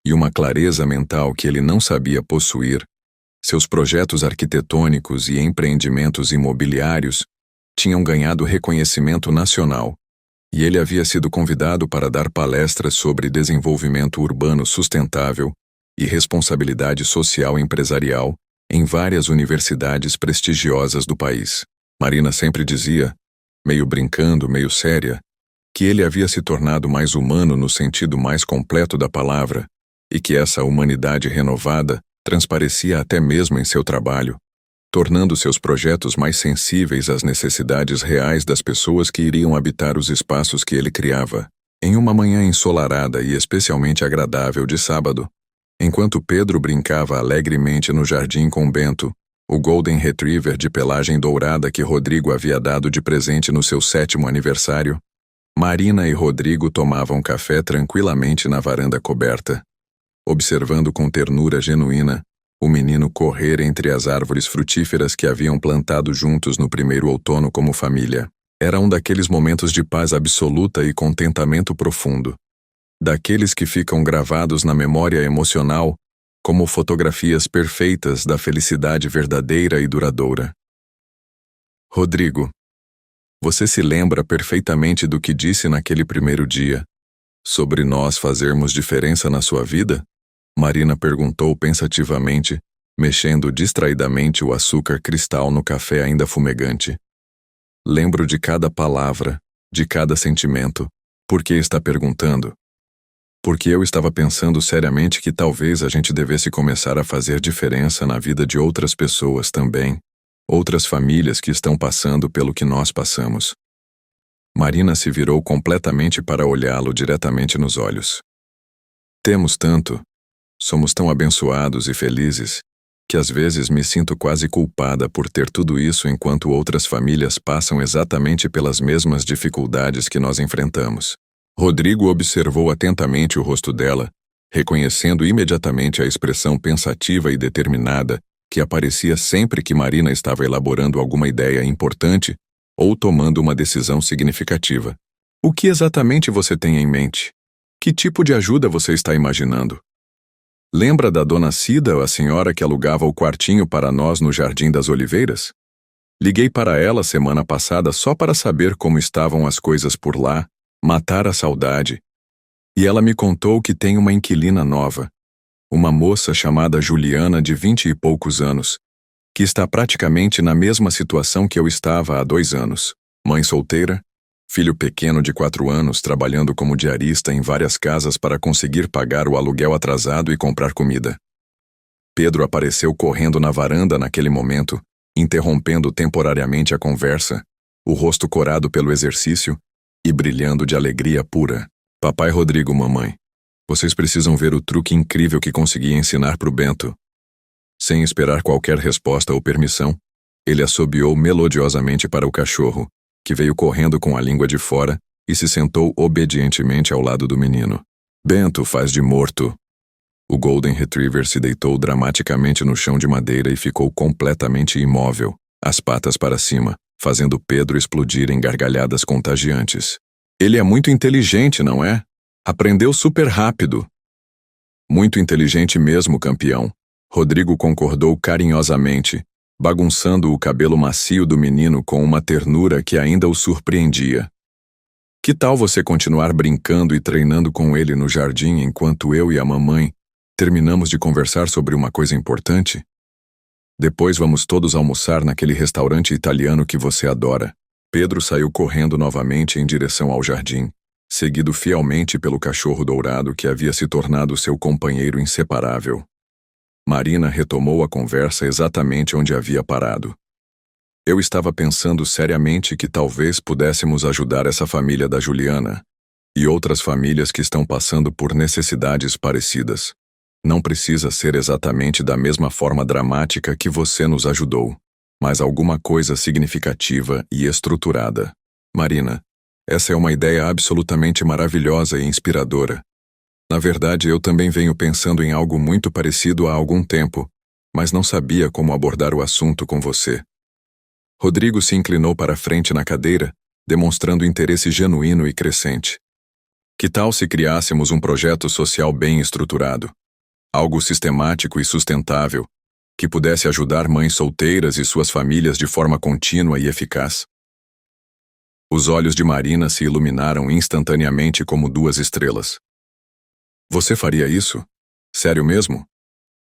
e uma clareza mental que ele não sabia possuir. Seus projetos arquitetônicos e empreendimentos imobiliários tinham ganhado reconhecimento nacional, e ele havia sido convidado para dar palestras sobre desenvolvimento urbano sustentável e responsabilidade social empresarial em várias universidades prestigiosas do país. Marina sempre dizia, meio brincando, meio séria, que ele havia se tornado mais humano no sentido mais completo da palavra e que essa humanidade renovada transparecia até mesmo em seu trabalho, tornando seus projetos mais sensíveis às necessidades reais das pessoas que iriam habitar os espaços que ele criava. Em uma manhã ensolarada e especialmente agradável de sábado, enquanto Pedro brincava alegremente no jardim com Bento, o Golden Retriever de pelagem dourada que Rodrigo havia dado de presente no seu 7º aniversário, Marina e Rodrigo tomavam café tranquilamente na varanda coberta, observando com ternura genuína o menino correr entre as árvores frutíferas que haviam plantado juntos no primeiro outono como família. Era um daqueles momentos de paz absoluta e contentamento profundo, daqueles que ficam gravados na memória emocional como fotografias perfeitas da felicidade verdadeira e duradoura. Rodrigo, você se lembra perfeitamente do que disse naquele primeiro dia, sobre nós fazermos diferença na sua vida? Marina perguntou pensativamente, mexendo distraidamente o açúcar cristal no café ainda fumegante. Lembro de cada palavra, de cada sentimento. Por que está perguntando? Porque eu estava pensando seriamente que talvez a gente devesse começar a fazer diferença na vida de outras pessoas também, outras famílias que estão passando pelo que nós passamos. Marina se virou completamente para olhá-lo diretamente nos olhos. Temos tanto, somos tão abençoados e felizes, que às vezes me sinto quase culpada por ter tudo isso enquanto outras famílias passam exatamente pelas mesmas dificuldades que nós enfrentamos. Rodrigo observou atentamente o rosto dela, reconhecendo imediatamente a expressão pensativa e determinada que aparecia sempre que Marina estava elaborando alguma ideia importante ou tomando uma decisão significativa. O que exatamente você tem em mente? Que tipo de ajuda você está imaginando? Lembra da dona Cida, a senhora que alugava o quartinho para nós no Jardim das Oliveiras? Liguei para ela semana passada só para saber como estavam as coisas por lá, matar a saudade. E ela me contou que tem uma inquilina nova, uma moça chamada Juliana, de 20 e poucos anos, que está praticamente na mesma situação que eu estava há 2 anos. Mãe solteira, filho pequeno de 4 anos trabalhando como diarista em várias casas para conseguir pagar o aluguel atrasado e comprar comida. Pedro apareceu correndo na varanda naquele momento, interrompendo temporariamente a conversa, o rosto corado pelo exercício e brilhando de alegria pura. Papai Rodrigo, mamãe, vocês precisam ver o truque incrível que consegui ensinar pro Bento. Sem esperar qualquer resposta ou permissão, ele assobiou melodiosamente para o cachorro, que veio correndo com a língua de fora e se sentou obedientemente ao lado do menino. Bento faz de morto. O Golden Retriever se deitou dramaticamente no chão de madeira e ficou completamente imóvel, as patas para cima, fazendo Pedro explodir em gargalhadas contagiantes. Ele é muito inteligente, não é? Aprendeu super rápido. Muito inteligente mesmo, campeão. Rodrigo concordou carinhosamente, bagunçando o cabelo macio do menino com uma ternura que ainda o surpreendia. Que tal você continuar brincando e treinando com ele no jardim enquanto eu e a mamãe terminamos de conversar sobre uma coisa importante? Depois vamos todos almoçar naquele restaurante italiano que você adora. Pedro saiu correndo novamente em direção ao jardim, seguido fielmente pelo cachorro dourado que havia se tornado seu companheiro inseparável. Marina retomou a conversa exatamente onde havia parado. Eu estava pensando seriamente que talvez pudéssemos ajudar essa família da Juliana e outras famílias que estão passando por necessidades parecidas. Não precisa ser exatamente da mesma forma dramática que você nos ajudou, mas alguma coisa significativa e estruturada. Marina, essa é uma ideia absolutamente maravilhosa e inspiradora. Na verdade, eu também venho pensando em algo muito parecido há algum tempo, mas não sabia como abordar o assunto com você. Rodrigo se inclinou para a frente na cadeira, demonstrando interesse genuíno e crescente. Que tal se criássemos um projeto social bem estruturado? Algo sistemático e sustentável, que pudesse ajudar mães solteiras e suas famílias de forma contínua e eficaz? Os olhos de Marina se iluminaram instantaneamente como 2 estrelas. Você faria isso? Sério mesmo?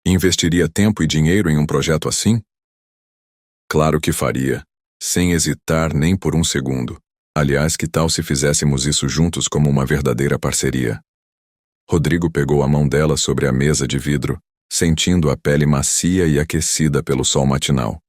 Investiria tempo e dinheiro em um projeto assim? Claro que faria, sem hesitar nem por um segundo. Aliás, que tal se fizéssemos isso juntos como uma verdadeira parceria? Rodrigo pegou a mão dela sobre a mesa de vidro, sentindo a pele macia e aquecida pelo sol matinal.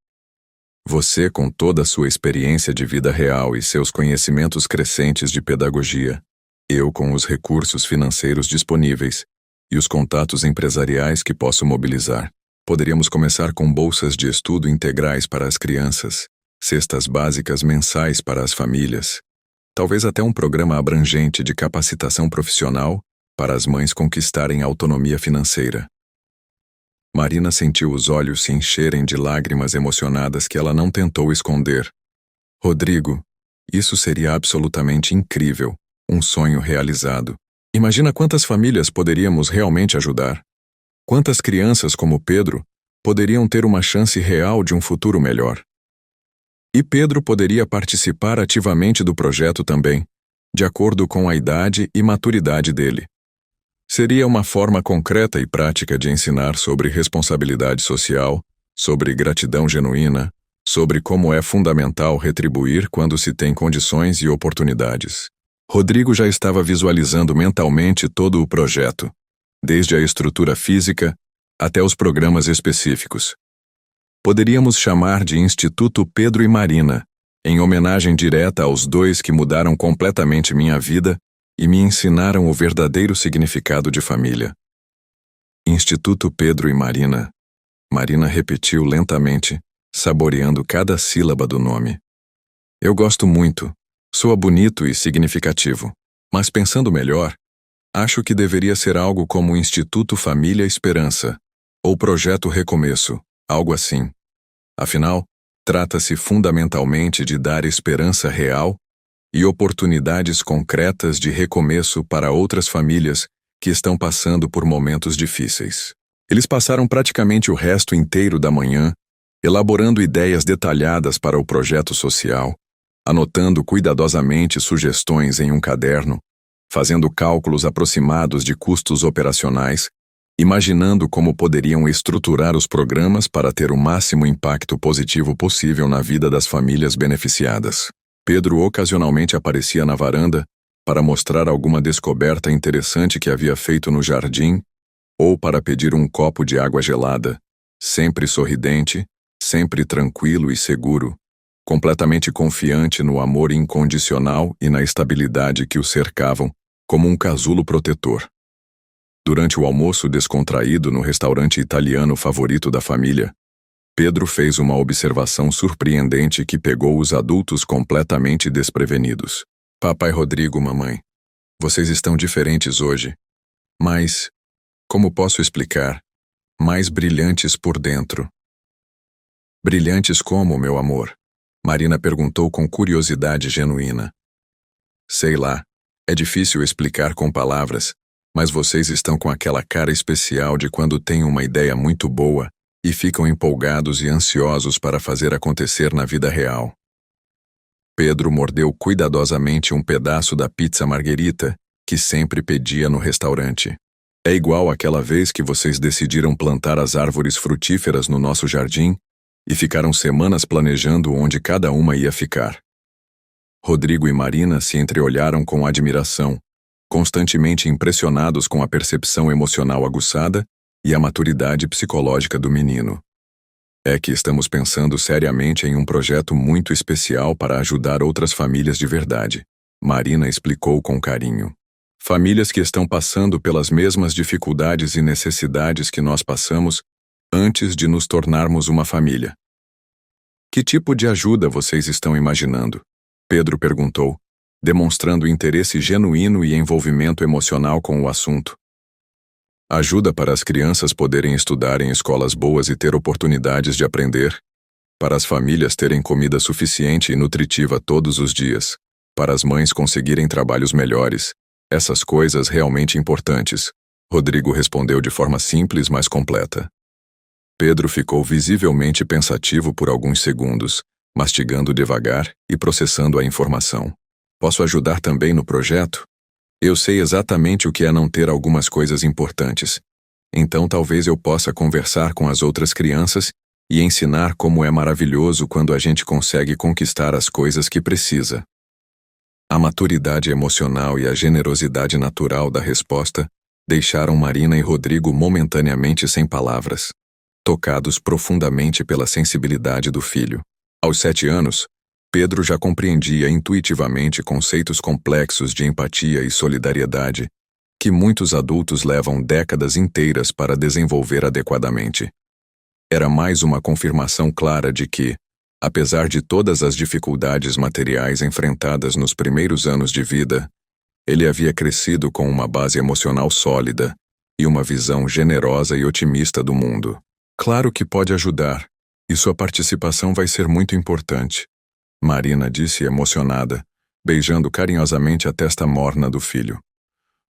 Você, com toda a sua experiência de vida real e seus conhecimentos crescentes de pedagogia, eu com os recursos financeiros disponíveis e os contatos empresariais que posso mobilizar, poderíamos começar com bolsas de estudo integrais para as crianças, cestas básicas mensais para as famílias, talvez até um programa abrangente de capacitação profissional para as mães conquistarem autonomia financeira. Marina sentiu os olhos se encherem de lágrimas emocionadas que ela não tentou esconder. Rodrigo, isso seria absolutamente incrível, um sonho realizado. Imagina quantas famílias poderíamos realmente ajudar. Quantas crianças como Pedro poderiam ter uma chance real de um futuro melhor. E Pedro poderia participar ativamente do projeto também, de acordo com a idade e maturidade dele. Seria uma forma concreta e prática de ensinar sobre responsabilidade social, sobre gratidão genuína, sobre como é fundamental retribuir quando se tem condições e oportunidades. Rodrigo já estava visualizando mentalmente todo o projeto, desde a estrutura física até os programas específicos. Poderíamos chamar de Instituto Pedro e Marina, em homenagem direta aos 2 que mudaram completamente minha vida e me ensinaram o verdadeiro significado de família. Instituto Pedro e Marina. Marina repetiu lentamente, saboreando cada sílaba do nome. Eu gosto muito, soa bonito e significativo, mas pensando melhor, acho que deveria ser algo como Instituto Família Esperança, ou Projeto Recomeço, algo assim. Afinal, trata-se fundamentalmente de dar esperança real e oportunidades concretas de recomeço para outras famílias que estão passando por momentos difíceis. Eles passaram praticamente o resto inteiro da manhã elaborando ideias detalhadas para o projeto social, anotando cuidadosamente sugestões em um caderno, fazendo cálculos aproximados de custos operacionais, imaginando como poderiam estruturar os programas para ter o máximo impacto positivo possível na vida das famílias beneficiadas. Pedro ocasionalmente aparecia na varanda para mostrar alguma descoberta interessante que havia feito no jardim ou para pedir um copo de água gelada, sempre sorridente, sempre tranquilo e seguro, completamente confiante no amor incondicional e na estabilidade que o cercavam, como um casulo protetor. Durante o almoço descontraído no restaurante italiano favorito da família, Pedro fez uma observação surpreendente que pegou os adultos completamente desprevenidos. Papai Rodrigo, mamãe, vocês estão diferentes hoje, mas, como posso explicar, mais brilhantes por dentro. Brilhantes como, meu amor? Marina perguntou com curiosidade genuína. Sei lá, é difícil explicar com palavras, mas vocês estão com aquela cara especial de quando têm uma ideia muito boa e ficam empolgados e ansiosos para fazer acontecer na vida real. Pedro mordeu cuidadosamente um pedaço da pizza marguerita que sempre pedia no restaurante. É igual àquela vez que vocês decidiram plantar as árvores frutíferas no nosso jardim e ficaram semanas planejando onde cada uma ia ficar. Rodrigo e Marina se entreolharam com admiração, constantemente impressionados com a percepção emocional aguçada e a maturidade psicológica do menino. É que estamos pensando seriamente em um projeto muito especial para ajudar outras famílias de verdade, Marina explicou com carinho. Famílias que estão passando pelas mesmas dificuldades e necessidades que nós passamos antes de nos tornarmos uma família. Que tipo de ajuda vocês estão imaginando? Pedro perguntou, demonstrando interesse genuíno e envolvimento emocional com o assunto. Ajuda para as crianças poderem estudar em escolas boas e ter oportunidades de aprender, para as famílias terem comida suficiente e nutritiva todos os dias, para as mães conseguirem trabalhos melhores, essas coisas realmente importantes, Rodrigo respondeu de forma simples, mas completa. Pedro ficou visivelmente pensativo por alguns segundos, mastigando devagar e processando a informação. Posso ajudar também no projeto? Eu sei exatamente o que é não ter algumas coisas importantes. Então talvez eu possa conversar com as outras crianças e ensinar como é maravilhoso quando a gente consegue conquistar as coisas que precisa. A maturidade emocional e a generosidade natural da resposta deixaram Marina e Rodrigo momentaneamente sem palavras, tocados profundamente pela sensibilidade do filho. Aos 7 anos, Pedro já compreendia intuitivamente conceitos complexos de empatia e solidariedade que muitos adultos levam décadas inteiras para desenvolver adequadamente. Era mais uma confirmação clara de que, apesar de todas as dificuldades materiais enfrentadas nos primeiros anos de vida, ele havia crescido com uma base emocional sólida e uma visão generosa e otimista do mundo. Claro que pode ajudar, e sua participação vai ser muito importante, Marina disse emocionada, beijando carinhosamente a testa morna do filho.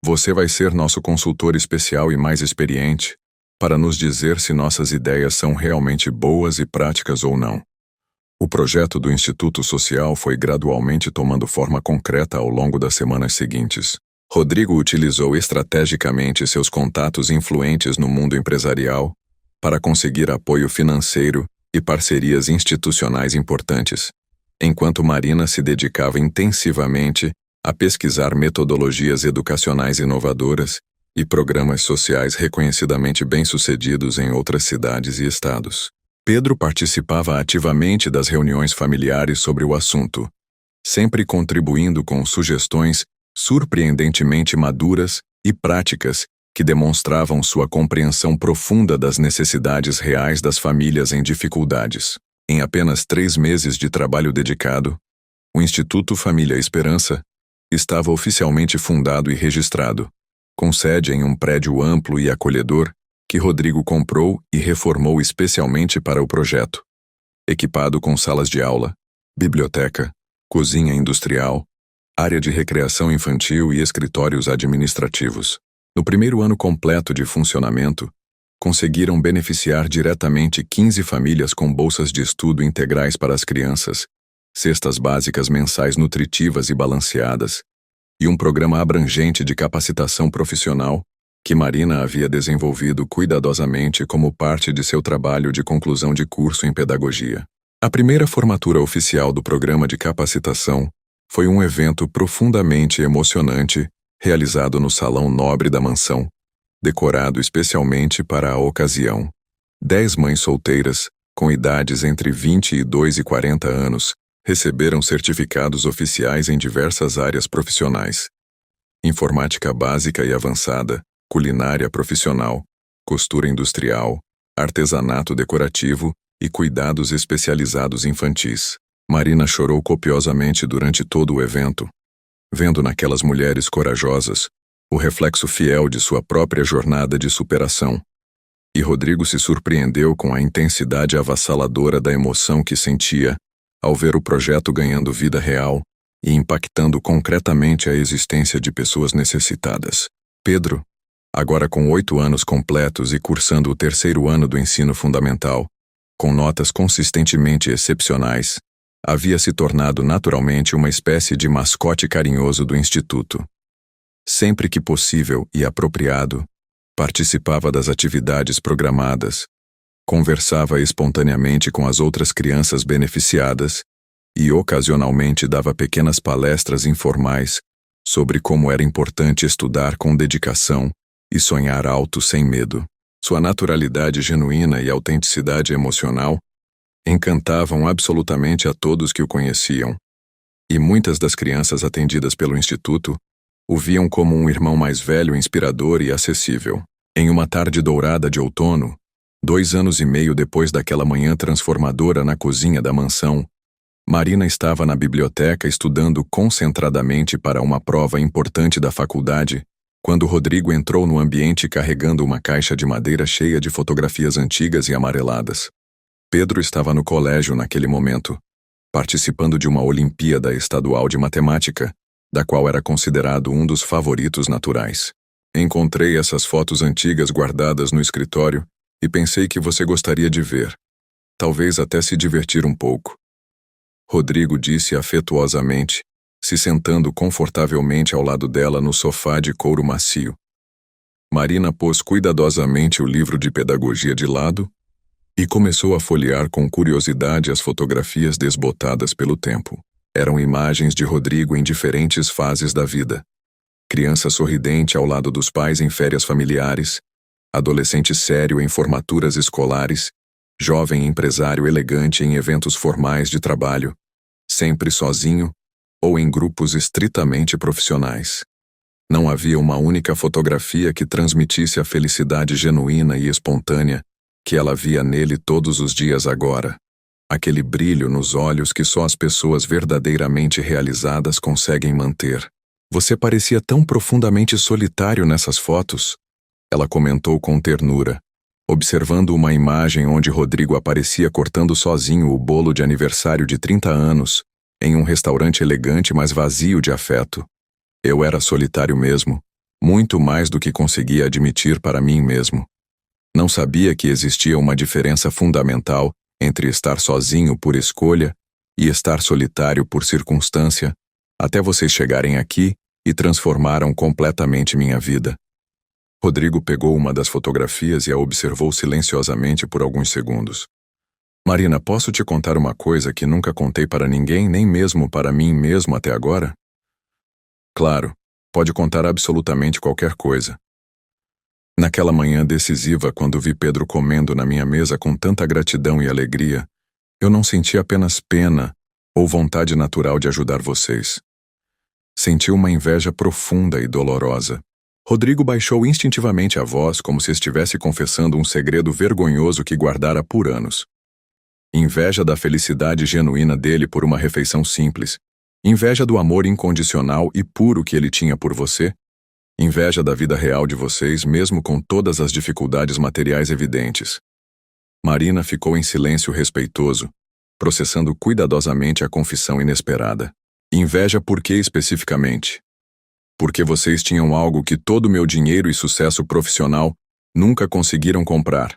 Você vai ser nosso consultor especial e mais experiente, para nos dizer se nossas ideias são realmente boas e práticas ou não. O projeto do Instituto Social foi gradualmente tomando forma concreta ao longo das semanas seguintes. Rodrigo utilizou estrategicamente seus contatos influentes no mundo empresarial para conseguir apoio financeiro e parcerias institucionais importantes, enquanto Marina se dedicava intensivamente a pesquisar metodologias educacionais inovadoras e programas sociais reconhecidamente bem-sucedidos em outras cidades e estados. Pedro participava ativamente das reuniões familiares sobre o assunto, sempre contribuindo com sugestões surpreendentemente maduras e práticas que demonstravam sua compreensão profunda das necessidades reais das famílias em dificuldades. Em apenas 3 meses de trabalho dedicado, o Instituto Família Esperança estava oficialmente fundado e registrado, com sede em um prédio amplo e acolhedor que Rodrigo comprou e reformou especialmente para o projeto, equipado com salas de aula, biblioteca, cozinha industrial, área de recreação infantil e escritórios administrativos. No primeiro ano completo de funcionamento, conseguiram beneficiar diretamente 15 famílias com bolsas de estudo integrais para as crianças, cestas básicas mensais nutritivas e balanceadas, e um programa abrangente de capacitação profissional que Marina havia desenvolvido cuidadosamente como parte de seu trabalho de conclusão de curso em pedagogia. A primeira formatura oficial do programa de capacitação foi um evento profundamente emocionante realizado no Salão Nobre da Mansão, decorado especialmente para a ocasião. 10 mães solteiras, com idades entre 22 e 40 anos, receberam certificados oficiais em diversas áreas profissionais: informática básica e avançada, culinária profissional, costura industrial, artesanato decorativo e cuidados especializados infantis. Marina chorou copiosamente durante todo o evento, vendo naquelas mulheres corajosas o reflexo fiel de sua própria jornada de superação. E Rodrigo se surpreendeu com a intensidade avassaladora da emoção que sentia ao ver o projeto ganhando vida real e impactando concretamente a existência de pessoas necessitadas. Pedro, agora com 8 anos completos e cursando o 3º ano do ensino fundamental, com notas consistentemente excepcionais, havia se tornado naturalmente uma espécie de mascote carinhoso do Instituto. Sempre que possível e apropriado, participava das atividades programadas, conversava espontaneamente com as outras crianças beneficiadas e ocasionalmente dava pequenas palestras informais sobre como era importante estudar com dedicação e sonhar alto sem medo. Sua naturalidade genuína e autenticidade emocional encantavam absolutamente a todos que o conheciam, e muitas das crianças atendidas pelo Instituto o viam como um irmão mais velho, inspirador e acessível. Em uma tarde dourada de outono, 2 anos e meio depois daquela manhã transformadora na cozinha da mansão, Marina estava na biblioteca estudando concentradamente para uma prova importante da faculdade, quando Rodrigo entrou no ambiente carregando uma caixa de madeira cheia de fotografias antigas e amareladas. Pedro estava no colégio naquele momento, participando de uma Olimpíada Estadual de Matemática, da qual era considerado um dos favoritos naturais. Encontrei essas fotos antigas guardadas no escritório e pensei que você gostaria de ver. Talvez até se divertir um pouco. Rodrigo disse afetuosamente, se sentando confortavelmente ao lado dela no sofá de couro macio. Marina pôs cuidadosamente o livro de pedagogia de lado e começou a folhear com curiosidade as fotografias desbotadas pelo tempo. Eram imagens de Rodrigo em diferentes fases da vida. Criança sorridente ao lado dos pais em férias familiares, adolescente sério em formaturas escolares, jovem empresário elegante em eventos formais de trabalho, sempre sozinho ou em grupos estritamente profissionais. Não havia uma única fotografia que transmitisse a felicidade genuína e espontânea que ela via nele todos os dias agora. Aquele brilho nos olhos que só as pessoas verdadeiramente realizadas conseguem manter. Você parecia tão profundamente solitário nessas fotos, ela comentou com ternura, observando uma imagem onde Rodrigo aparecia cortando sozinho o bolo de aniversário de 30 anos, em um restaurante elegante mas vazio de afeto. Eu era solitário mesmo, muito mais do que conseguia admitir para mim mesmo. Não sabia que existia uma diferença fundamental entre estar sozinho por escolha e estar solitário por circunstância, até vocês chegarem aqui e transformaram completamente minha vida. Rodrigo pegou uma das fotografias e a observou silenciosamente por alguns segundos. Marina, posso te contar uma coisa que nunca contei para ninguém, nem mesmo para mim mesmo até agora? Claro, pode contar absolutamente qualquer coisa. Naquela manhã decisiva, quando vi Pedro comendo na minha mesa com tanta gratidão e alegria, eu não senti apenas pena ou vontade natural de ajudar vocês. Senti uma inveja profunda e dolorosa. Rodrigo baixou instintivamente a voz como se estivesse confessando um segredo vergonhoso que guardara por anos. Inveja da felicidade genuína dele por uma refeição simples. Inveja do amor incondicional e puro que ele tinha por você. Inveja da vida real de vocês, mesmo com todas as dificuldades materiais evidentes. Marina ficou em silêncio respeitoso, processando cuidadosamente a confissão inesperada. Inveja por quê especificamente? Porque vocês tinham algo que todo meu dinheiro e sucesso profissional nunca conseguiram comprar.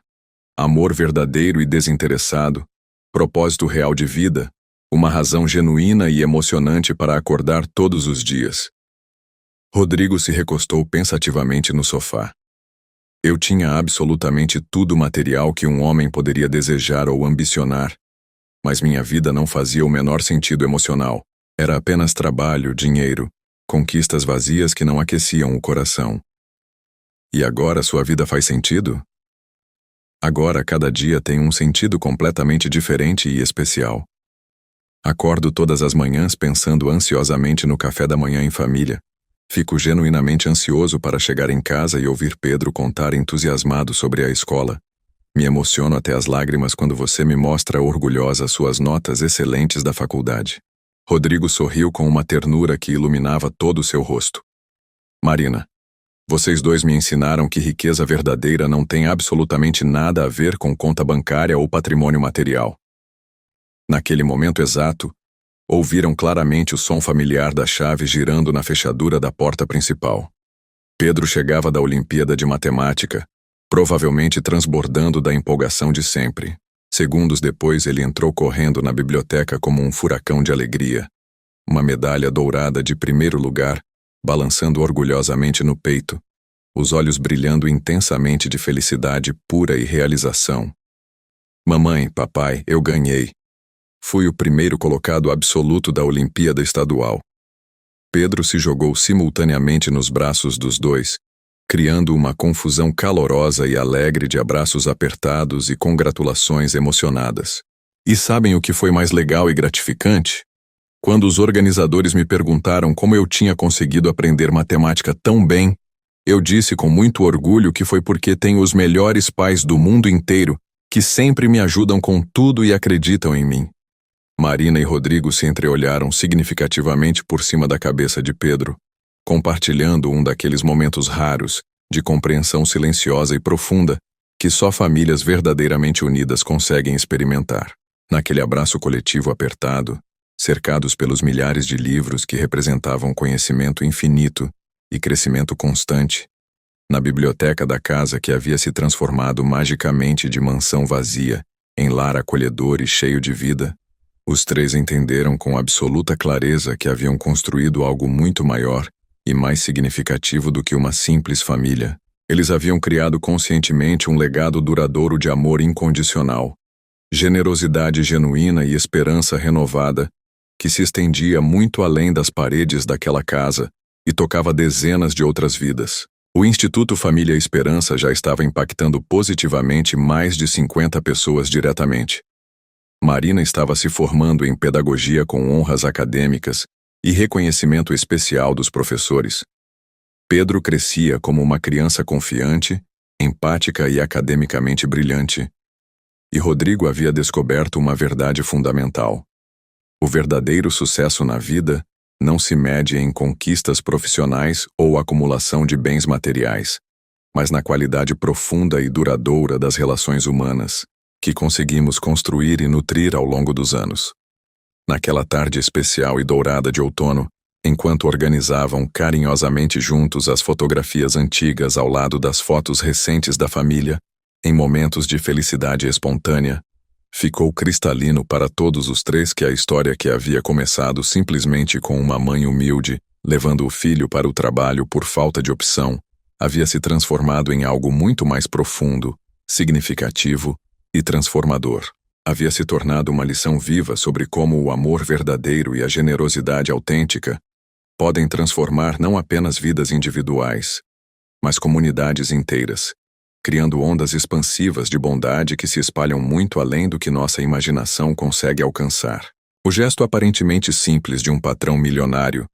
Amor verdadeiro e desinteressado, propósito real de vida, Uma razão genuína e emocionante para acordar todos os dias. Rodrigo se recostou pensativamente no sofá. Eu tinha absolutamente tudo material que um homem poderia desejar ou ambicionar, mas minha vida não fazia o menor sentido emocional. Era apenas trabalho, dinheiro, conquistas vazias que não aqueciam o coração. E agora sua vida faz sentido? Agora cada dia tem um sentido completamente diferente e especial. Acordo todas as manhãs pensando ansiosamente no café da manhã em família. Fico genuinamente ansioso para chegar em casa e ouvir Pedro contar entusiasmado sobre a escola. Me emociono até as lágrimas quando você me mostra orgulhosa suas notas excelentes da faculdade. Rodrigo sorriu com uma ternura que iluminava todo o seu rosto. Marina, vocês dois me ensinaram que riqueza verdadeira não tem absolutamente nada a ver com conta bancária ou patrimônio material. Naquele momento exato, ouviram claramente o som familiar da chave girando na fechadura da porta principal. Pedro chegava da Olimpíada de Matemática, provavelmente transbordando da empolgação de sempre. Segundos depois, ele entrou correndo na biblioteca como um furacão de alegria. Uma medalha dourada de primeiro lugar, balançando orgulhosamente no peito, os olhos brilhando intensamente de felicidade pura e realização. Mamãe, papai, eu ganhei. Fui o primeiro colocado absoluto da Olimpíada Estadual. Pedro se jogou simultaneamente nos braços dos dois, criando uma confusão calorosa e alegre de abraços apertados e congratulações emocionadas. E sabem o que foi mais legal e gratificante? Quando os organizadores me perguntaram como eu tinha conseguido aprender matemática tão bem, eu disse com muito orgulho que foi porque tenho os melhores pais do mundo inteiro que sempre me ajudam com tudo e acreditam em mim. Marina e Rodrigo se entreolharam significativamente por cima da cabeça de Pedro, compartilhando um daqueles momentos raros de compreensão silenciosa e profunda que só famílias verdadeiramente unidas conseguem experimentar. Naquele abraço coletivo apertado, cercados pelos milhares de livros que representavam conhecimento infinito e crescimento constante, na biblioteca da casa que havia se transformado magicamente de mansão vazia em lar acolhedor e cheio de vida, os três entenderam com absoluta clareza que haviam construído algo muito maior e mais significativo do que uma simples família. Eles haviam criado conscientemente um legado duradouro de amor incondicional, generosidade genuína e esperança renovada, que se estendia muito além das paredes daquela casa e tocava dezenas de outras vidas. O Instituto Família Esperança já estava impactando positivamente mais de 50 pessoas diretamente. Marina estava se formando em pedagogia com honras acadêmicas e reconhecimento especial dos professores. Pedro crescia como uma criança confiante, empática e academicamente brilhante. E Rodrigo havia descoberto uma verdade fundamental. O verdadeiro sucesso na vida não se mede em conquistas profissionais ou acumulação de bens materiais, mas na qualidade profunda e duradoura das relações humanas, que conseguimos construir e nutrir ao longo dos anos. Naquela tarde especial e dourada de outono, enquanto organizavam carinhosamente juntos as fotografias antigas ao lado das fotos recentes da família, em momentos de felicidade espontânea, ficou cristalino para todos os três que a história que havia começado simplesmente com uma mãe humilde, levando o filho para o trabalho por falta de opção, havia se transformado em algo muito mais profundo, significativo e transformador. Havia se tornado uma lição viva sobre como o amor verdadeiro e a generosidade autêntica podem transformar não apenas vidas individuais, mas comunidades inteiras, criando ondas expansivas de bondade que se espalham muito além do que nossa imaginação consegue alcançar. O gesto aparentemente simples de um patrão milionário,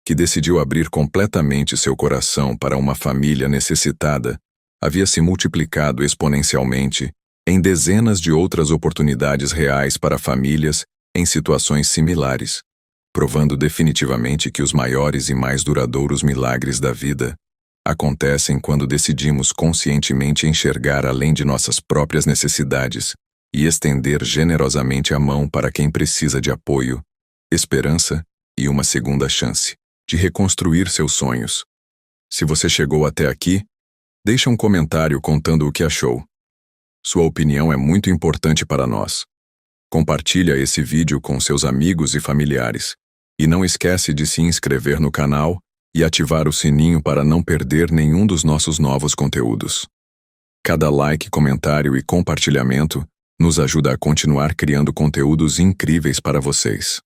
que decidiu abrir completamente seu coração para uma família necessitada, havia se multiplicado exponencialmente em dezenas de outras oportunidades reais para famílias em situações similares, provando definitivamente que os maiores e mais duradouros milagres da vida acontecem quando decidimos conscientemente enxergar além de nossas próprias necessidades e estender generosamente a mão para quem precisa de apoio, esperança e uma segunda chance de reconstruir seus sonhos. Se você chegou até aqui, deixe um comentário contando o que achou. Sua opinião é muito importante para nós. Compartilha esse vídeo com seus amigos e familiares. E não esquece de se inscrever no canal e ativar o sininho para não perder nenhum dos nossos novos conteúdos. Cada like, comentário e compartilhamento nos ajuda a continuar criando conteúdos incríveis para vocês.